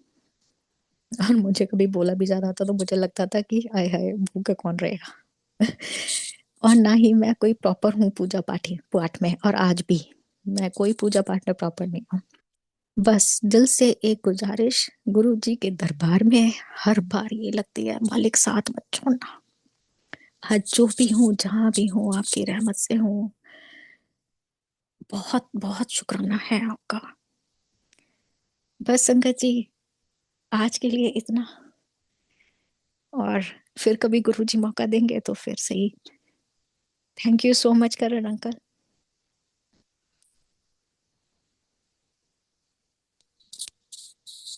और मुझे कभी बोला भी जाता था तो मुझे लगता था कि आय हाय भूखा कौन रहेगा। और ना ही मैं कोई प्रॉपर हूँ पूजा पाठी पाठ में, और आज भी मैं कोई पूजा पाठ में प्रॉपर नहीं हूँ। बस दिल से एक गुजारिश, गुरु जी के दरबार में हर बार ये लगती है मालिक साथ मत छोड़ना। आज जो भी हूँ जहां भी हूँ आपकी रहमत से हूँ। बहुत बहुत शुक्राना है आपका। बस संगत जी, आज के लिए इतना। और फिर कभी गुरु जी मौका देंगे तो फिर सही। Thank you so much Karan uncle.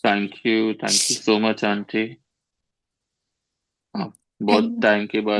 Thank you so much aunty. आप बहुत थैंक टाइम के बाद